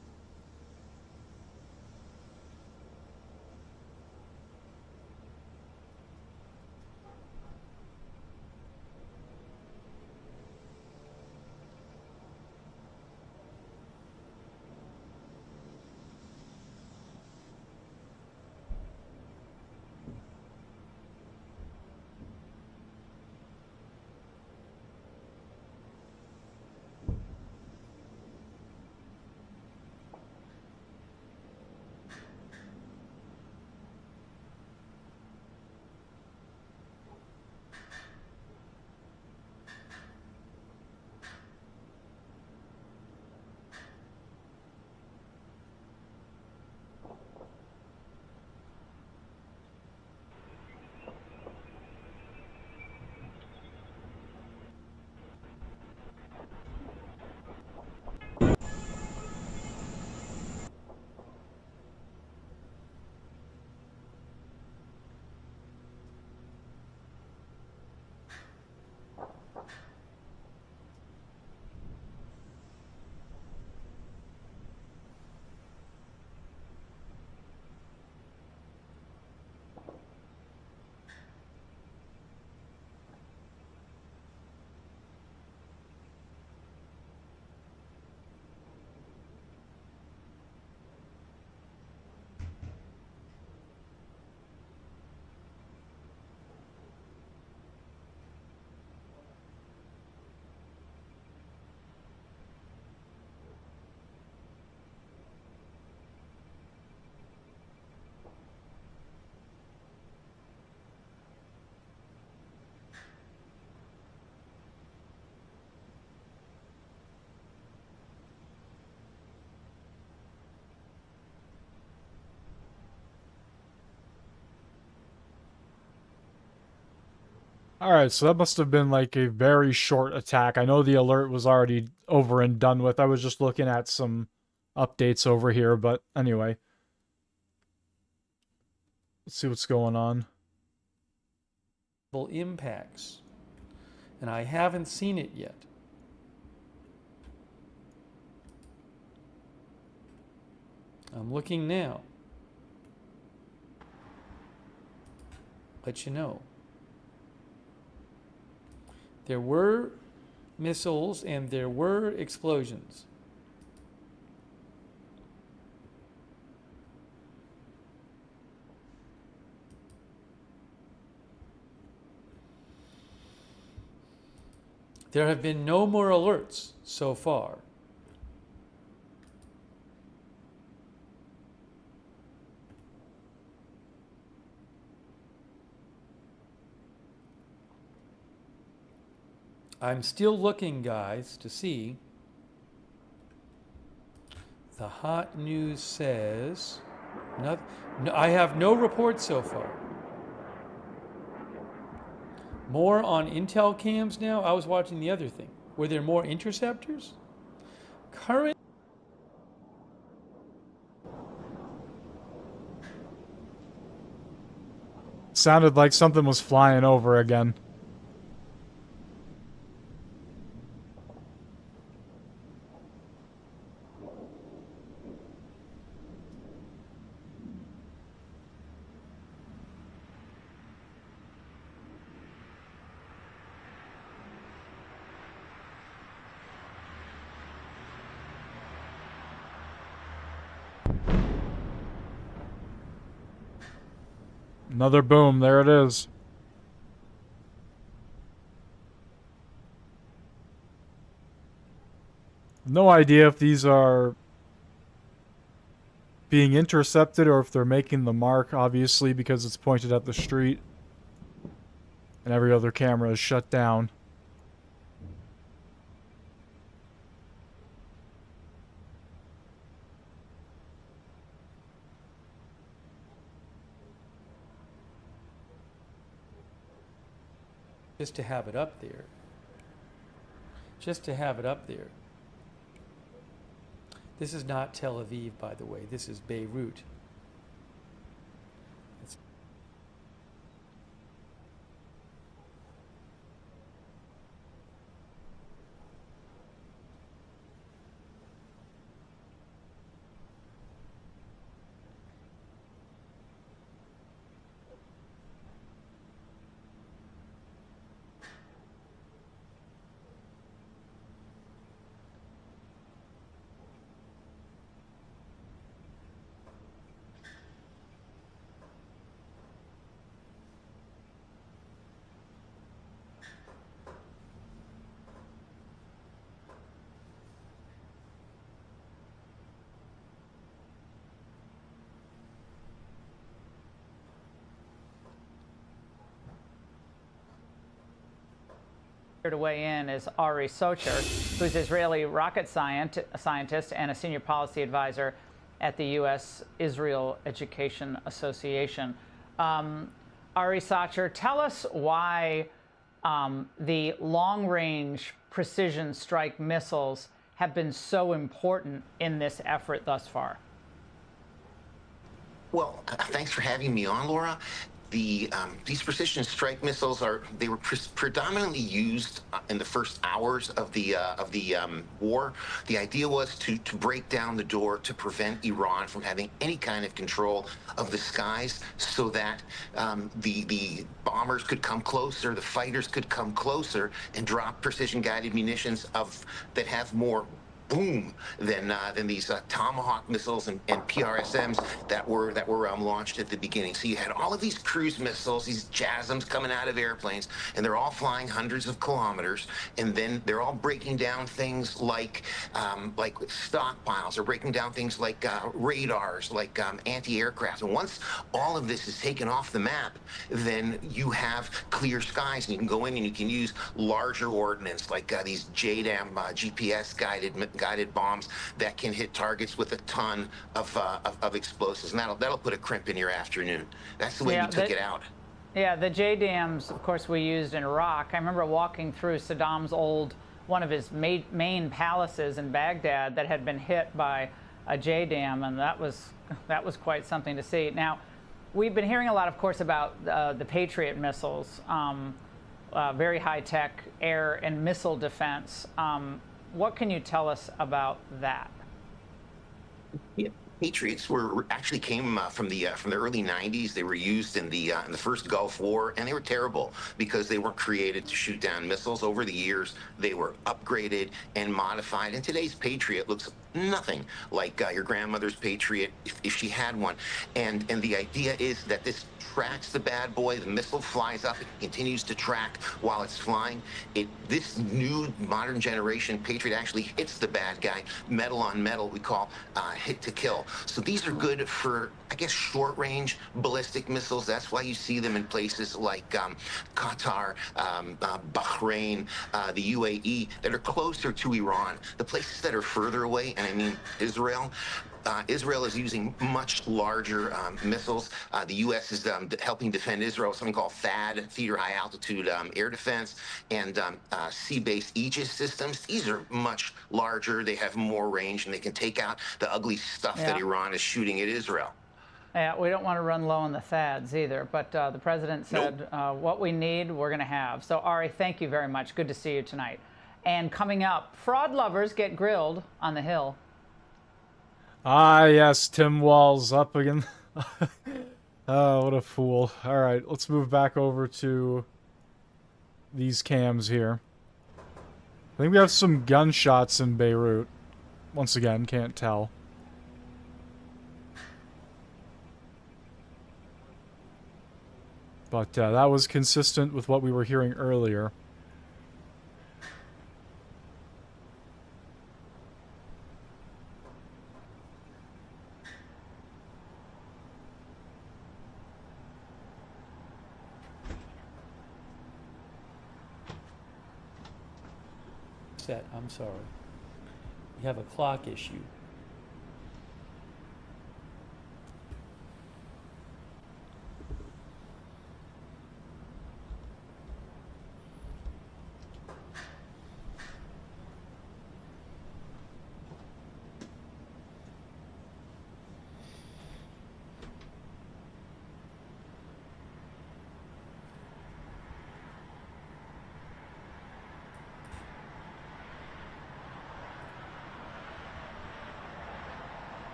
Alright, so that must have been like a very short attack. I know the alert was already over and done with. I was just looking at some updates over here, but anyway. Let's see what's going on. Impacts. And I haven't seen it yet. I'm looking now. Let you know. There were missiles and there were explosions. There have been no more alerts so far. I'm still looking, guys, to see. The hot news says, no, I have no reports so far. More on Intel cams now? I was watching the other thing. Were there more interceptors? Current. Sounded like something was flying over again. Another boom, there it is. No idea if these are being intercepted or if they're making the mark, obviously, because it's pointed at the street. And every other camera is shut down. just to have it up there. Just to have it up there. This is not Tel Aviv, by the way. This is Beirut. Here to weigh in is Ari Socher, who's Israeli rocket scientist and a senior policy advisor at the U.S.-Israel Education Association. Ari Socher, tell us why the long-range precision strike missiles have been so important in this effort thus far. Well, thanks for having me on, Laura. These precision strike missiles they were predominantly used in the first hours of the war. The idea was to break down the door to prevent Iran from having any kind of control of the skies, so that the bombers could come closer, the fighters could come closer and drop precision guided munitions that have more boom than these Tomahawk missiles and PRSMs that were launched at the beginning. So you had all of these cruise missiles, these JASSMs coming out of airplanes, and they're all flying hundreds of kilometers, and then they're all breaking down things like stockpiles, or breaking down things like radars, like anti-aircraft. And once all of this is taken off the map, then you have clear skies, and you can go in and you can use larger ordnance like these JDAM GPS guided bombs that can hit targets with a ton of explosives, and that'll put a crimp in your afternoon. That's the way we took it out. Yeah, the JDAMs, of course, we used in Iraq. I remember walking through Saddam's one of his main palaces in Baghdad that had been hit by a JDAM, and that was quite something to see. Now, we've been hearing a lot, of course, about the Patriot missiles, very high-tech air and missile defense. What can you tell us about that? Yeah. Patriots actually came from the early 90s. They were used in the first Gulf War, and they were terrible because they weren't created to shoot down missiles. Over the years, they were upgraded and modified, and today's Patriot looks nothing like your grandmother's Patriot if she had one. And the idea is that this tracks the bad boy. The missile flies up. It continues to track while it's flying. This new modern generation Patriot actually hits the bad guy, metal on metal, we call hit to kill. So these are good for, I guess, short-range ballistic missiles. That's why you see them in places like Qatar, Bahrain, the UAE, that are closer to Iran. The places that are further away, and I mean Israel, Israel is using much larger missiles. The U.S. is helping defend Israel with something called THAAD, Theater High Altitude Air Defense, and sea-based Aegis systems. These are much larger. They have more range, and they can take out the ugly stuff that Iran is shooting at Israel. Yeah, we don't want to run low on the THAADs either, but the president said what we need, we're going to have. So, Ari, thank you very much. Good to see you tonight. And coming up, fraud lovers get grilled on the Hill. Ah, yes, Tim Walz up again. Oh, what a fool. All right, let's move back over to these cams here. I think we have some gunshots in Beirut. Once again, can't tell. But that was consistent with what we were hearing earlier. I'm sorry. You have a clock issue.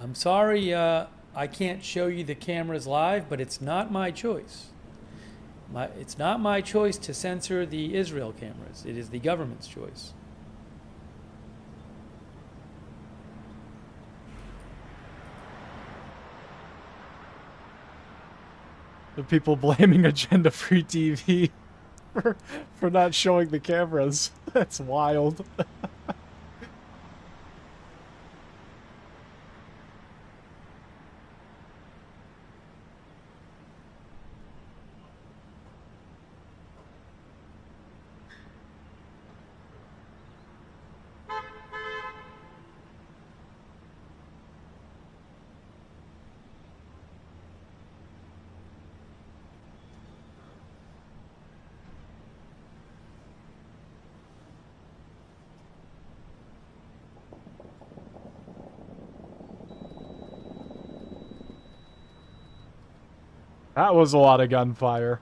I'm sorry, I can't show you the cameras live, but it's not my choice. It's not my choice to censor the Israel cameras. It is the government's choice. The people blaming Agenda Free TV for not showing the cameras. That's wild. That was a lot of gunfire.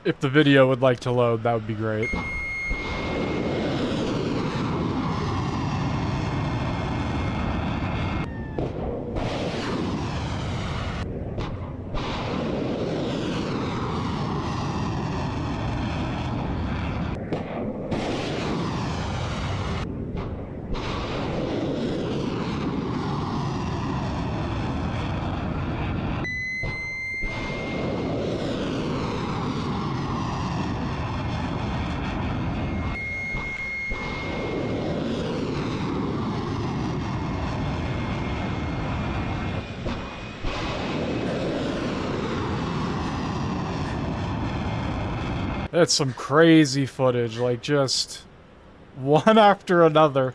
If the video would like to load, that would be great. That's some crazy footage, like just one after another.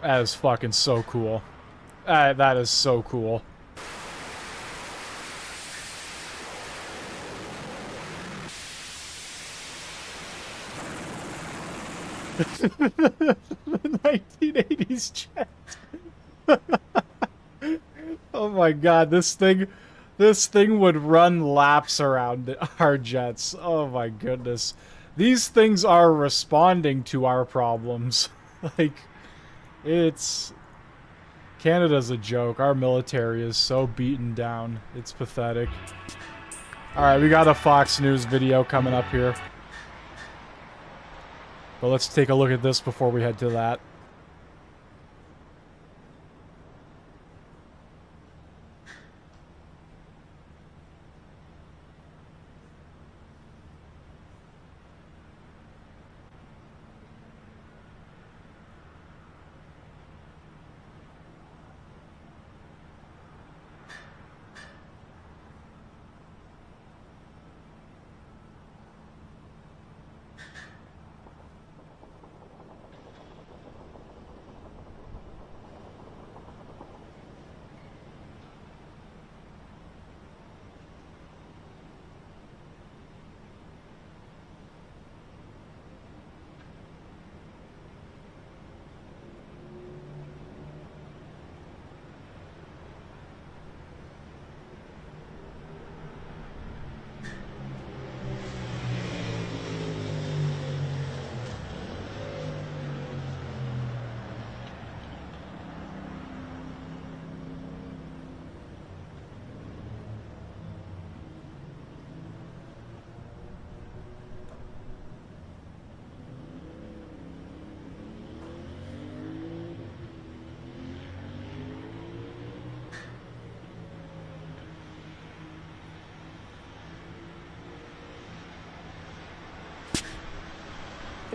That is fucking so cool. That is so cool. The 1980s jet. Oh my god, this thing would run laps around our jets. Oh my goodness. These things are responding to our problems. Like, Canada's a joke. Our military is so beaten down. It's pathetic. Alright, we got a Fox News video coming up here. But let's take a look at this before we head to that.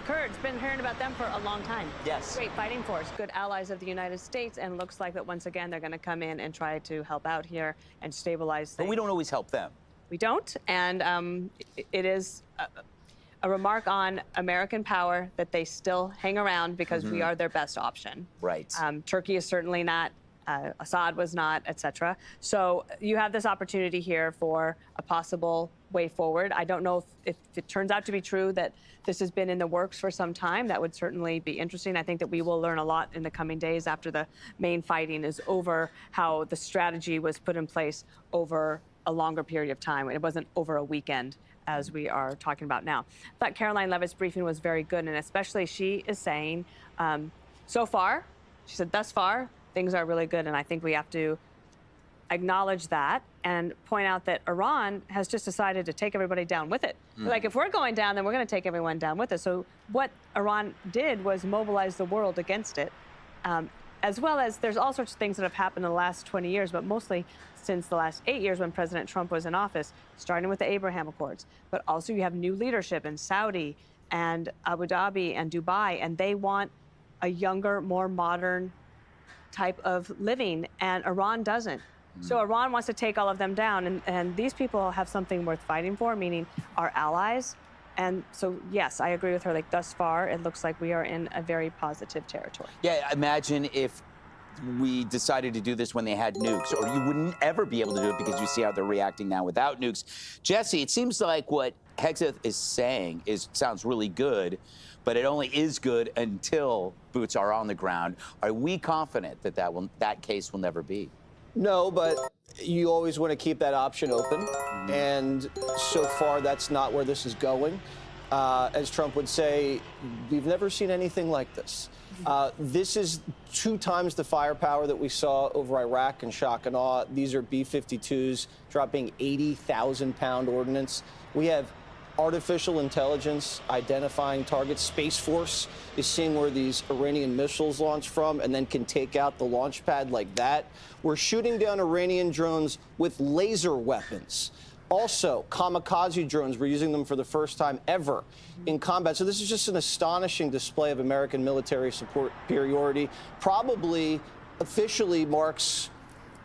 The Kurds, been hearing about them for a long time. Yes. Great fighting force, good allies of the United States, and looks like that once again they're going to come in and try to help out here and stabilize things. But we don't always help them. We don't, and it is a remark on American power that they still hang around because we are their best option. Right. Turkey is certainly not. Assad was not, etc. So you have this opportunity here for a possible way forward. I don't know if it turns out to be true that this has been in the works for some time. That would certainly be interesting. I think that we will learn a lot in the coming days after the main fighting is over, how the strategy was put in place over a longer period of time. It wasn't over a weekend, as we are talking about now. I thought Caroline Leavitt's briefing was very good, and especially she is saying, so far, she said, thus far, things are really good, and I think we have to acknowledge that and point out that Iran has just decided to take everybody down with it. Like, if we're going down, then we're going to take everyone down with us. So what Iran did was mobilize the world against it, as well as there's all sorts of things that have happened in the last 20 years, but mostly since the last 8 years when President Trump was in office, starting with the Abraham Accords. But also you have new leadership in Saudi and Abu Dhabi and Dubai, and they want a younger, more modern type of living, and Iran doesn't. So Iran wants to take all of them down, and these people have something worth fighting for, meaning our allies. And so, yes, I agree with her. Like, thus far, it looks like we are in a very positive territory. Yeah, imagine if we decided to do this when they had nukes, or you wouldn't ever be able to do it because you see how they're reacting now without nukes. Jesse, it seems like what Hegseth is saying sounds really good, but it only is good until boots are on the ground. Are we confident that that case will never be? No, but you always want to keep that option open. And so far, that's not where this is going. As Trump would say, we've never seen anything like this. This is 2 times the firepower that we saw over Iraq and shock and awe. These are B-52s dropping 80,000-pound ordnance. We have artificial intelligence identifying targets. Space Force is seeing where these Iranian missiles launch from and then can take out the launch pad like that. We're shooting down Iranian drones with laser weapons. Also, kamikaze drones, we're using them for the first time ever in combat. So this is just an astonishing display of American military superiority. Probably officially marks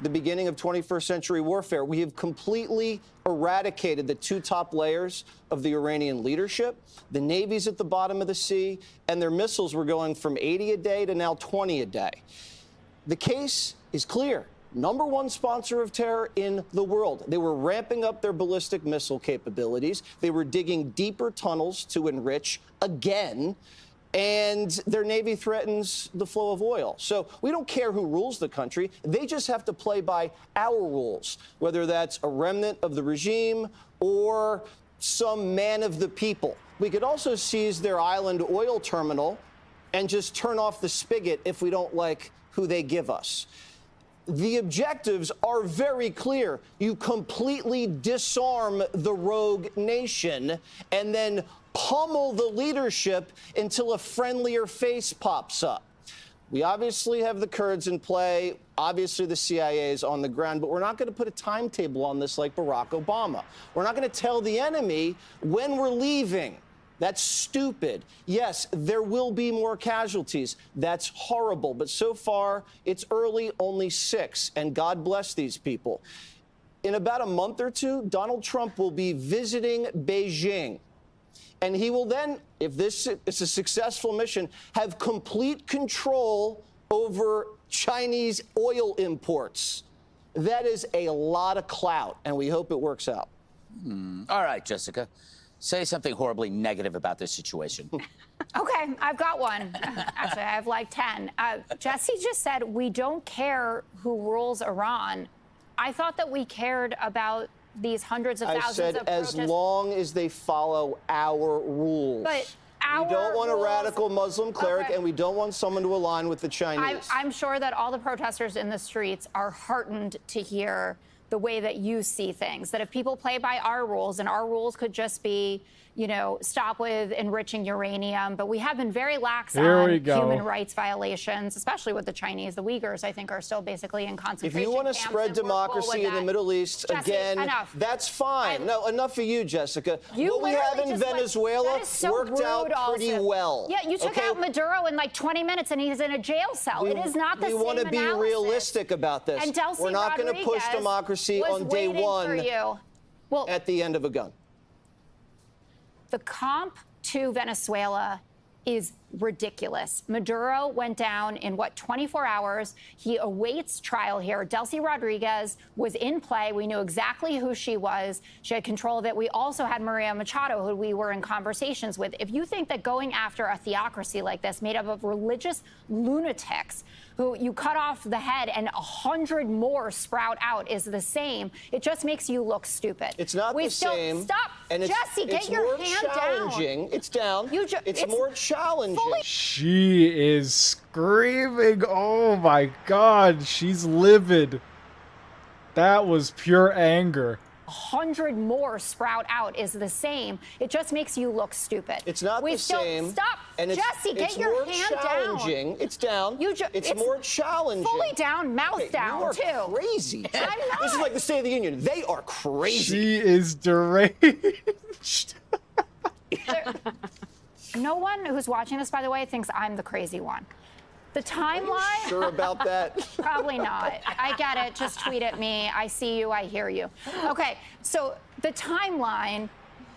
the beginning of 21st century warfare. We have completely eradicated the 2 top layers of the Iranian leadership. The Navy's at the bottom of the sea, and their missiles were going from 80 a day to now 20 a day. The case is clear. #1 sponsor of terror in the world. They were ramping up their ballistic missile capabilities. They were digging deeper tunnels to enrich again. And their Navy threatens the flow of oil. So we don't care who rules the country. They just have to play by our rules, whether that's a remnant of the regime or some man of the people. We could also seize their island oil terminal and just turn off the spigot if we don't like who they give us. The objectives are very clear. You completely disarm the rogue nation and then pummel the leadership until a friendlier face pops up. We obviously have the Kurds in play. Obviously, the CIA is on the ground, but we're not going to put a timetable on this like Barack Obama. We're not going to tell the enemy when we're leaving. That's stupid. Yes, there will be more casualties. That's horrible. But so far, it's early, only 6, and God bless these people. In about a month or 2, Donald Trump will be visiting Beijing. And he will then, if this is a successful mission, have complete control over Chinese oil imports. That is a lot of clout, and we hope it works out. All right, Jessica. Say something horribly negative about this situation. Okay, I've got one. Actually, I have like 10. Jesse just said we don't care who rules Iran. I thought that we cared about these hundreds of thousands I said of as protests. long as they follow our rules. But we don't want rules, a radical Muslim cleric, okay. and we don't want someone to align with the Chinese. I'm sure that all the protesters in the streets are heartened to hear the way that you see things, that if people play by our rules, and our rules could just be, you know, stop with enriching uranium, but we have been very lax on human rights violations, especially with the Chinese. The Uyghurs, I think, are still basically in concentration If you want to camps, spread and we're cool democracy with in the that. Middle East, Jesse, again, enough. that's fine. No, enough of you, Jessica. You what we have literally in just went- Venezuela that is so worked out rude pretty also. well. Yeah, you took out Maduro in like 20 minutes, and he's in a jail cell. It is not the we same want to be analysis. realistic about this. And Delcy We're not going to push Rodriguez democracy was on day waiting one for you. Well, at the end of a gun. the comp to Venezuela is ridiculous. Maduro went down in, 24 hours? He awaits trial here. Delcy Rodriguez was in play. We knew exactly who she was. She had control of it. We also had Maria Machado, who we were in conversations with. If you think that going after a theocracy like this, made up of religious lunatics, who you cut off the head and 100 more sprout out, is the same, it just makes you look stupid. It's not the same. Stop, and Jesse, get your hand down. It's more challenging. It's down. It's more challenging. She is screaming. Oh my God, she's livid. That was pure anger. 100 more sprout out is the same. It just makes you look stupid. It's not the same. Stop, and Jesse, get your hand down. It's more challenging. It's down. It's more challenging. Fully down, mouth Wait, down, you are too. Crazy. I'm not. This is like the State of the Union. They are crazy. She is deranged. No one who's watching this, by the way, thinks I'm the crazy one. The timeline? Sure about that? Probably not. I get it. Just tweet at me. I see you. I hear you. Okay, so the timeline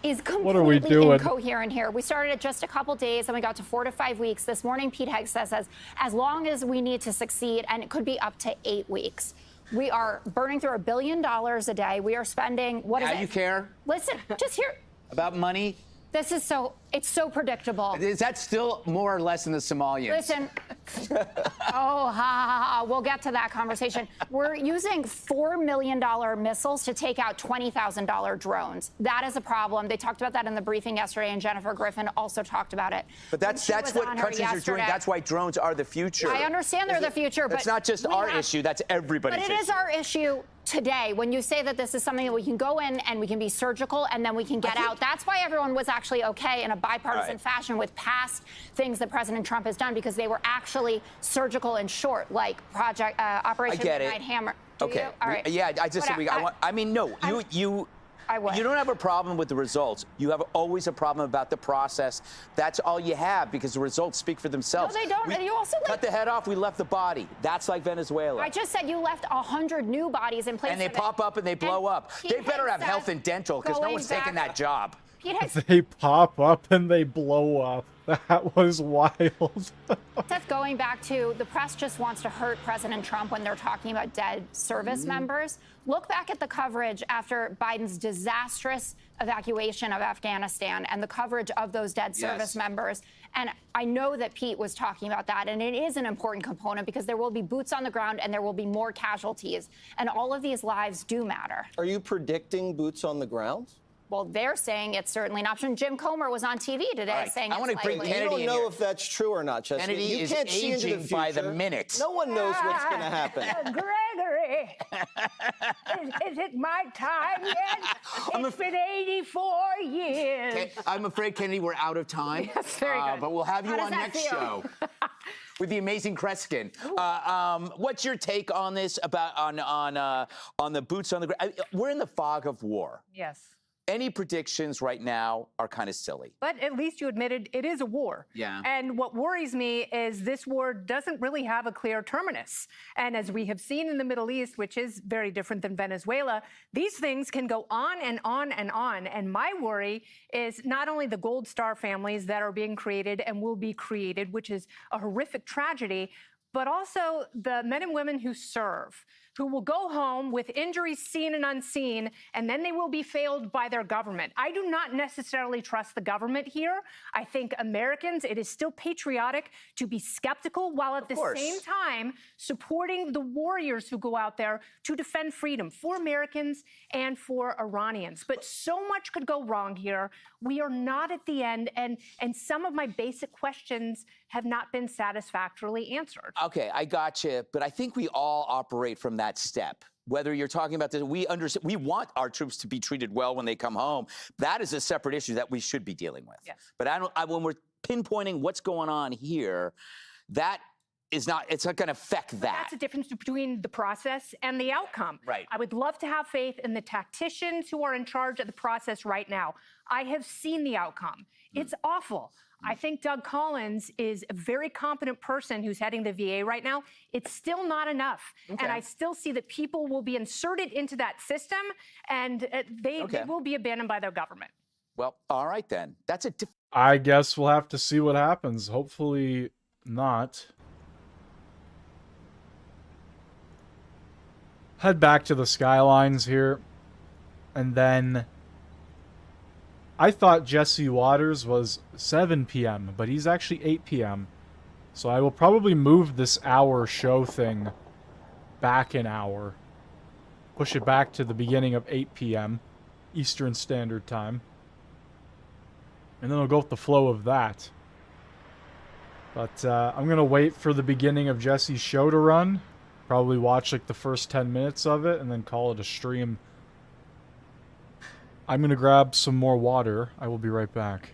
is What are we completely doing? incoherent here. We started at just a couple days, and we got to 4 to 5 weeks. This morning, Pete Hegseth says as long as we need to succeed, and it could be up to 8 weeks. We are burning through $1 billion a day. We are spending, what is Now it? you care Listen, just hear. about money? This is it's so predictable. Is that still more or less than the Somalians? Listen, oh, ha, ha, ha. We'll get to that conversation. We're using $4 million missiles to take out $20,000 drones. That is a problem. They talked about that in the briefing yesterday, and Jennifer Griffin also talked about it. But that's was what on her countries are doing. yesterday. That's why drones are the future. I understand they're the future, but It's not just we our have- issue. That's everybody's But issue. it is our issue today when you say that this is something that we can go in and we can be surgical and then we can get out. That's why everyone was actually okay in a bipartisan fashion with past things that President Trump has done, because they were actually surgical and short, like Operation Midnight Hammer. Do Okay. you? All right. Yeah, I just you don't have a problem with the results. You have always a problem about the process. That's all you have, because the results speak for themselves. No, they don't. We You also cut the head off. We left the body. That's like Venezuela. I just said you left 100 new bodies in place. And they pop up and they blow up. They better have health and dental, because no going one's taking back- that job. They pop up and they blow up. That was wild. Seth, going back to the press just wants to hurt President Trump when they're talking about dead service members. Look back at the coverage after Biden's disastrous evacuation of Afghanistan and the coverage of those dead service members. And I know that Pete was talking about that, and it is an important component because there will be boots on the ground and there will be more casualties. And all of these lives do matter. Are you predicting boots on the ground? Well, they're saying it's certainly an option. Jim Comer was on TV today saying it's likely. You don't know if that's true or not, Jessica. Kennedy you is can't see into the aging by the future. minute. No one knows what's going to happen. Gregory, is it my time yet? It's been 84 years. I'm afraid, Kennedy, we're out of time. Yes, very good. But we'll have you How does on that next feel? show. With the amazing Kreskin. What's your take on this, about on the boots on the ground? We're in the fog of war. Yes. Any predictions right now are kind of silly. But at least you admitted it is a war. Yeah. And what worries me is this war doesn't really have a clear terminus. And as we have seen in the Middle East, which is very different than Venezuela, these things can go on and on and on. And my worry is not only the Gold Star families that are being created and will be created, which is a horrific tragedy, but also the men and women who serve, who will go home with injuries seen and unseen, and then they will be failed by their government. I do not necessarily trust the government here. I think Americans, it is still patriotic to be skeptical, while at the same time supporting the warriors who go out there to defend freedom for Americans and for Iranians. But so much could go wrong here. We are not at the end, and some of my basic questions have not been satisfactorily answered. Okay, I got you. But I think we all operate from that that step. Whether you're talking about this, we want our troops to be treated well when they come home. That is a separate issue that we should be dealing with. Yes. But when we're pinpointing what's going on here, it's not going to affect that. That's the difference between the process and the outcome. Right. I would love to have faith in the tacticians who are in charge of the process right now. I have seen the outcome. It's awful. I think Doug Collins is a very competent person who's heading the VA right now. It's still not enough. Okay. And I still see that people will be inserted into that system, and they will be abandoned by their government. Well, all right then. That's a I guess we'll have to see what happens. Hopefully not. Head back to the skylines here. And then I thought Jesse Waters was 7 p.m., but he's actually 8 p.m. So I will probably move this hour show thing back an hour. Push it back to the beginning of 8 p.m. Eastern Standard Time. And then I'll go with the flow of that. But I'm going to wait for the beginning of Jesse's show to run. Probably watch like the first 10 minutes of it and then call it a stream. I'm going to grab some more water. I will be right back.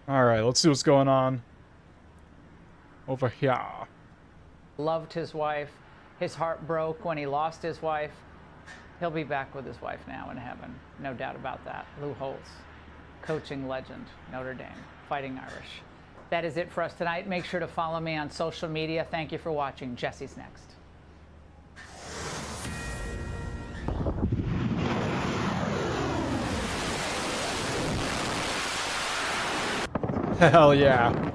Alright, let's see what's going on over here. Loved his wife. His heart broke when he lost his wife. He'll be back with his wife now in heaven. No doubt about that. Lou Holtz, coaching legend, Notre Dame, Fighting Irish. That is it for us tonight. Make sure to follow me on social media. Thank you for watching. Jesse's next. Hell yeah.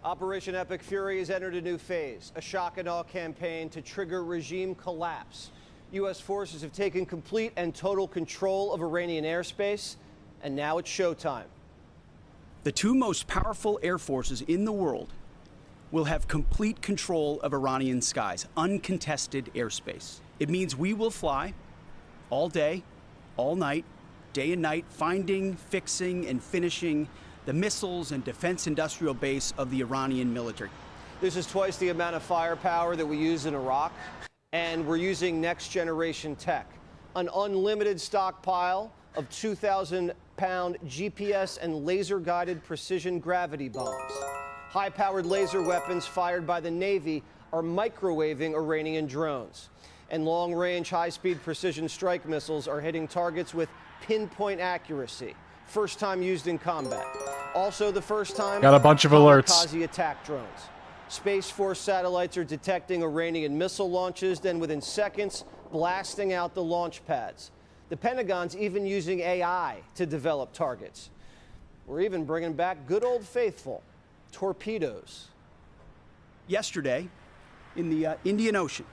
Operation Epic Fury has entered a new phase, a shock and awe campaign to trigger regime collapse. U.S. forces have taken complete and total control of Iranian airspace, and now it's showtime. The two most powerful air forces in the world will have complete control of Iranian skies, uncontested airspace. It means we will fly all day, all night, day and night, finding, fixing, and finishing the missiles and defense industrial base of the Iranian military. This is twice the amount of firepower that we use in Iraq, and we're using next generation tech. An unlimited stockpile of 2,000-pound GPS and laser-guided precision gravity bombs. High-powered laser weapons fired by the Navy are microwaving Iranian drones. And long-range, high-speed precision strike missiles are hitting targets with pinpoint accuracy. First time used in combat. Also the first time Got a bunch of alerts. kamikaze attack drones. Space Force satellites are detecting Iranian missile launches, then within seconds, blasting out the launch pads. The Pentagon's even using AI to develop targets. We're even bringing back good old faithful torpedoes. Yesterday, in the Indian Ocean,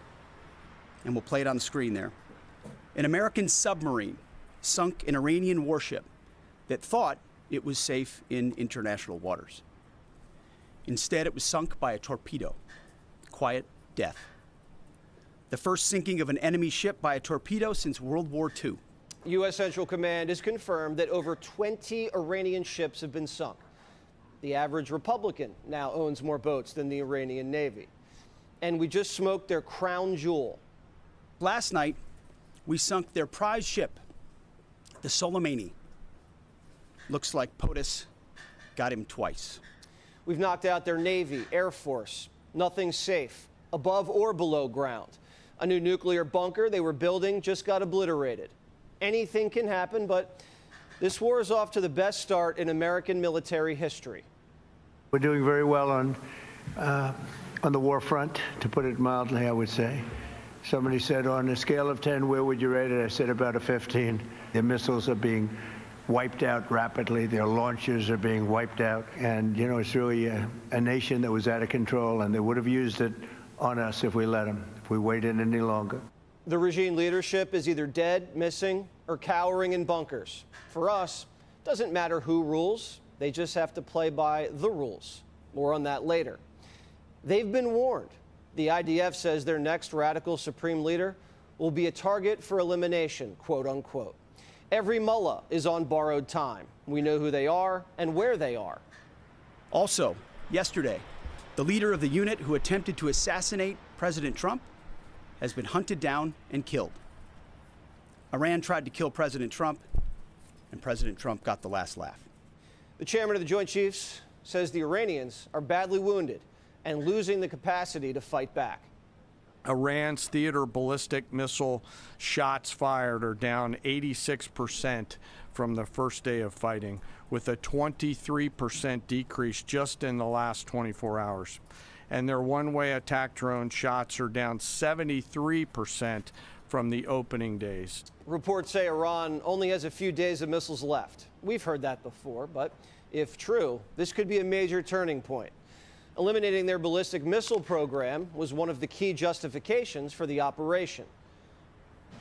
and we'll play it on the screen there, an American submarine sunk an Iranian warship that thought it was safe in international waters. Instead, it was sunk by a torpedo. Quiet death. The first sinking of an enemy ship by a torpedo since World War II. U.S. Central Command has confirmed that over 20 Iranian ships have been sunk. The average Republican now owns more boats than the Iranian Navy. And we just smoked their crown jewel. Last night, we sunk their prize ship, the Soleimani. Looks like POTUS got him twice. We've knocked out their Navy, Air Force. Nothing's safe, above or below ground. A new nuclear bunker they were building just got obliterated. Anything can happen, but this war is off to the best start in American military history. We're doing very well on the war front, to put it mildly, I would say. Somebody said, on a scale of 10, where would you rate it? I said about a 15. Their missiles are being wiped out rapidly. Their launchers are being wiped out. And, you know, it's really a nation that was out of control, and they would have used it on us if we let them, if we waited any longer. The regime leadership is either dead, missing, or cowering in bunkers. For us, it doesn't matter who rules. They just have to play by the rules. More on that later. They've been warned. The IDF says their next radical supreme leader will be a target for elimination, quote unquote. Every mullah is on borrowed time. We know who they are and where they are. Also, yesterday, the leader of the unit who attempted to assassinate President Trump has been hunted down and killed. Iran tried to kill President Trump, and President Trump got the last laugh. The chairman of the Joint Chiefs says the Iranians are badly wounded and losing the capacity to fight back. Iran's theater ballistic missile shots fired are down 86% from the first day of fighting, with a 23% decrease just in the last 24 hours. And their one-way attack drone shots are down 73% from the opening days. Reports say Iran only has a few days of missiles left. We've heard that before, but if true, this could be a major turning point. Eliminating their ballistic missile program was one of the key justifications for the operation.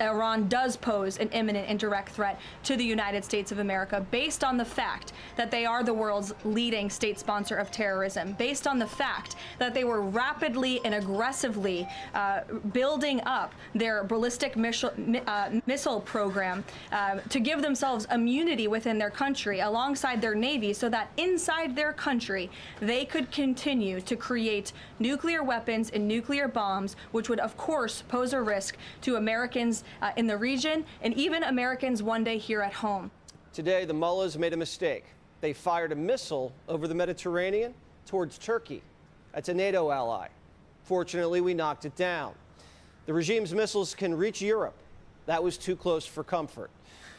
Iran does pose an imminent and direct threat to the United States of America based on the fact that they are the world's leading state sponsor of terrorism, based on the fact that they were rapidly and aggressively building up their ballistic missile program to give themselves immunity within their country alongside their Navy so that inside their country they could continue to create nuclear weapons and nuclear bombs, which would of course pose a risk to Americans in the region and even Americans one day here at home. Today, the mullahs made a mistake. They fired a missile over the Mediterranean towards Turkey. That's a NATO ally. Fortunately, we knocked it down. The regime's missiles can reach Europe. That was too close for comfort.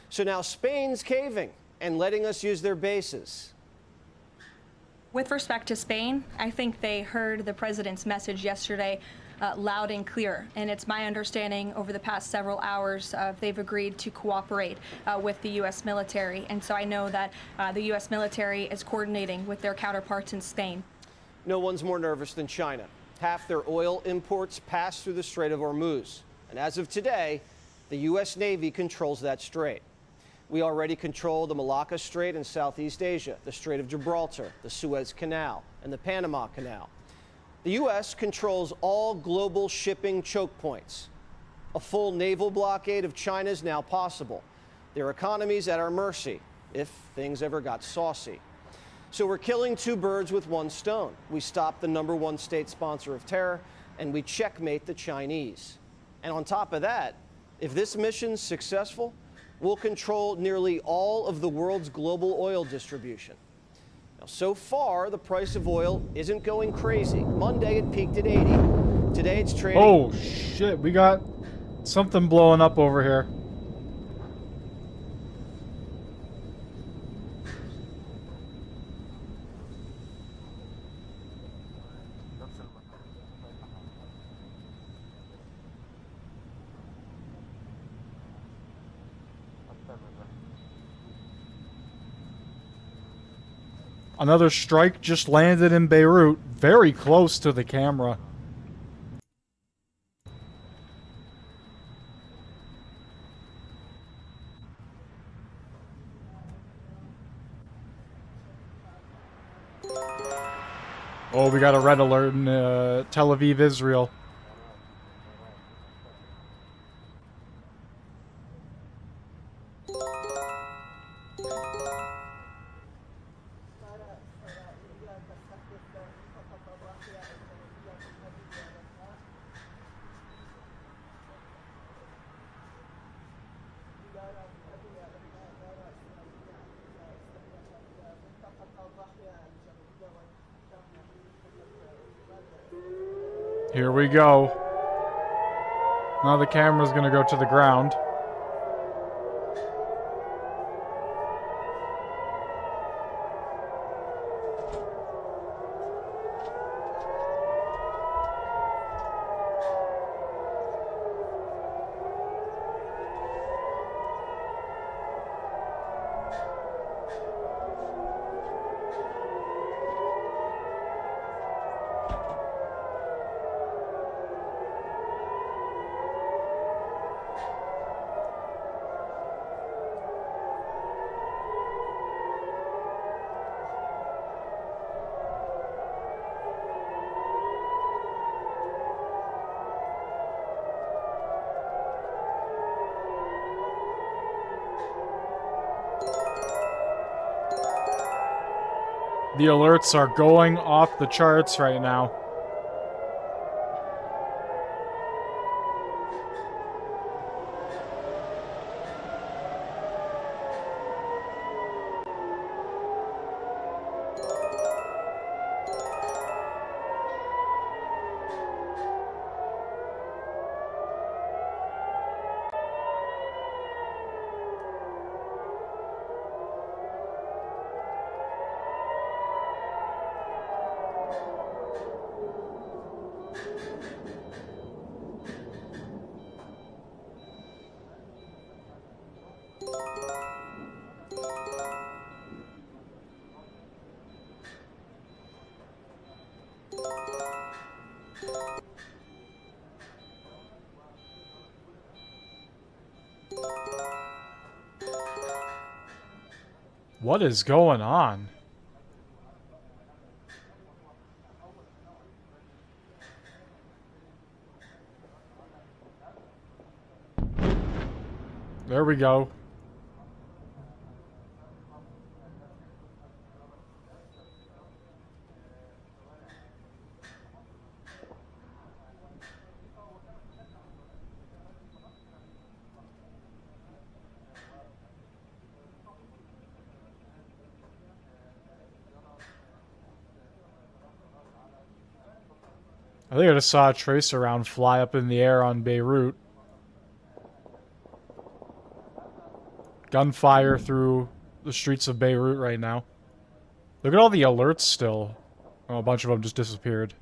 So now Spain's caving and letting us use their bases. With respect to Spain, I think they heard the president's message yesterday loud and clear. And it's my understanding over the past several hours they've agreed to cooperate with the U.S. military. And so I know that the U.S. military is coordinating with their counterparts in Spain. No one's more nervous than China. Half their oil imports pass through the Strait of Hormuz. And as of today, the U.S. Navy controls that strait. We already control the Malacca Strait in Southeast Asia, the Strait of Gibraltar, the Suez Canal, and the Panama Canal. The U.S. controls all global shipping choke points. A full naval blockade of China is now possible. Their economy's at our mercy, if things ever got saucy. So we're killing two birds with one stone. We stop the #1 state sponsor of terror, and we checkmate the Chinese. And on top of that, if this mission's successful, we'll control nearly all of the world's global oil distribution. Now, so far, the price of oil isn't going crazy. Monday, it peaked at 80. Today, it's trading. Oh, shit. We got something blowing up over here. Another strike just landed in Beirut, very close to the camera. Oh, we got a red alert in Tel Aviv, Israel. Here we go. Now the camera's gonna go to the ground. The alerts are going off the charts right now. What is going on? There we go. I think I just saw a tracer round fly up in the air on Beirut. Gunfire through the streets of Beirut right now. Look at all the alerts still. Oh, a bunch of them just disappeared.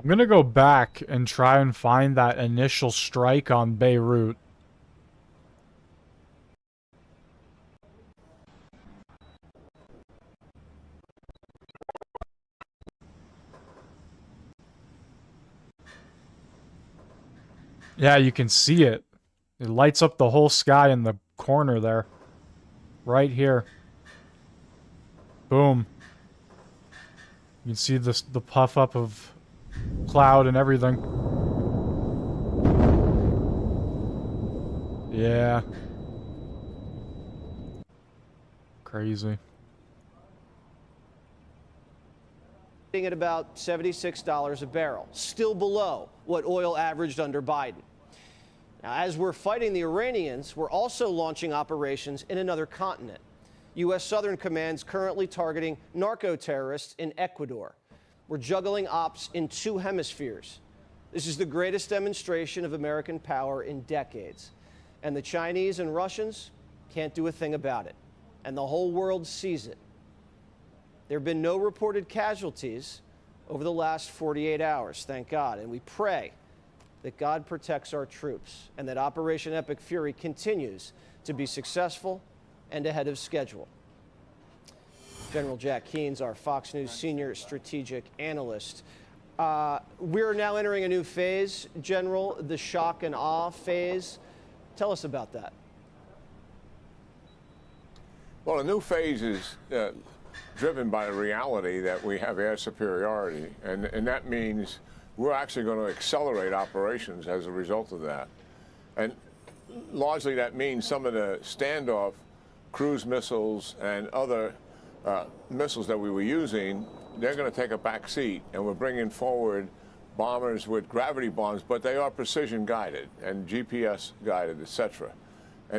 I'm gonna go back and try and find that initial strike on Beirut. Yeah, you can see it. It lights up the whole sky in the corner there. Right here. Boom. You can see this, the puff up of cloud and everything. Yeah. Crazy. At about $76 a barrel, still below what oil averaged under Biden. Now, as we're fighting the Iranians, we're also launching operations in another continent. U.S. Southern Command's currently targeting narco-terrorists in Ecuador. We're juggling ops in 2 hemispheres. This is the greatest demonstration of American power in decades. And the Chinese and Russians can't do a thing about it. And the whole world sees it. There have been no reported casualties over the last 48 hours, thank God. And we pray that God protects our troops and that Operation Epic Fury continues to be successful and ahead of schedule. General Jack Keen's our Fox News senior strategic analyst. We're now entering a new phase, General, the shock and awe phase. Tell us about that. Well, a new phase is driven by the reality that we have air superiority, and that means we're actually going to accelerate operations as a result of that. And largely that means some of the standoff cruise missiles and other missiles that we were using, they're going to take a back seat, and we're bringing forward bombers with gravity bombs, but they are precision guided and GPS guided, etc.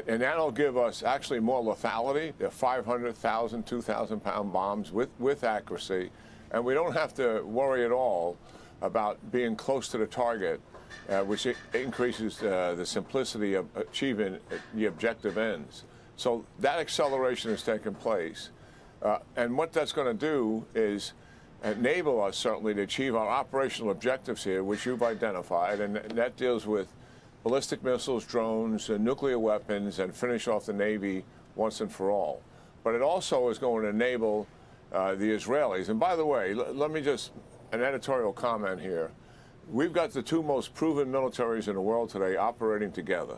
And that'll give us actually more lethality. They're 500,000, 2,000-pound bombs with accuracy. And we don't have to worry at all about being close to the target, which increases the simplicity of achieving the objective ends. So that acceleration has taken place. And what that's going to do is enable us, certainly, to achieve our operational objectives here, which you've identified. And that deals with ballistic missiles, drones, nuclear weapons, and finish off the Navy once and for all. But it also is going to enable the Israelis. And by the way, let me just, an editorial comment here. We've got the 2 most proven militaries in the world today operating together.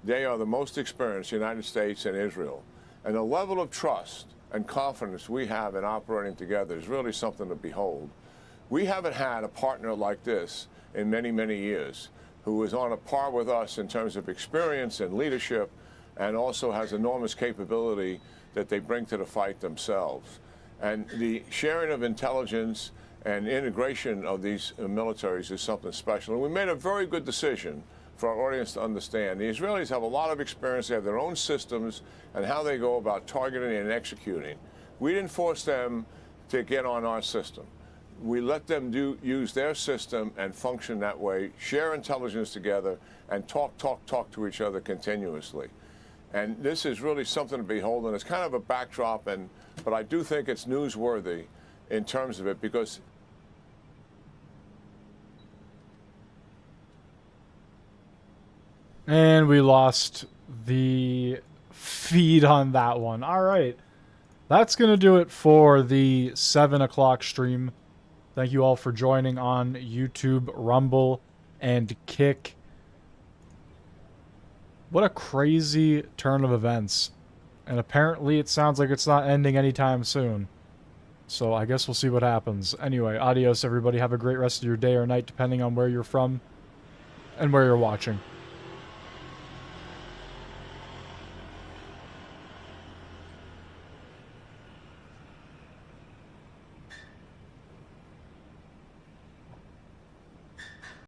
They are the most experienced, United States and Israel. And the level of trust and confidence we have in operating together is really something to behold. We haven't had a partner like this in many, many years, who is on a par with us in terms of experience and leadership, and also has enormous capability that they bring to the fight themselves. And the sharing of intelligence and integration of these militaries is something special. And we made a very good decision for our audience to understand. The Israelis have a lot of experience. They have their own systems and how they go about targeting and executing. We didn't force them to get on our system. We let them use their system and function that way, share intelligence together, and talk to each other continuously. And this is really something to behold, and it's kind of a backdrop, but I do think it's newsworthy in terms of it, because And we lost the feed on that one. All right. That's going to do it for the 7 o'clock stream. Thank you all for joining on YouTube, Rumble, and Kick. What a crazy turn of events. And apparently it sounds like it's not ending anytime soon. So I guess we'll see what happens. Anyway, adios everybody. Have a great rest of your day or night depending on where you're from and where you're watching.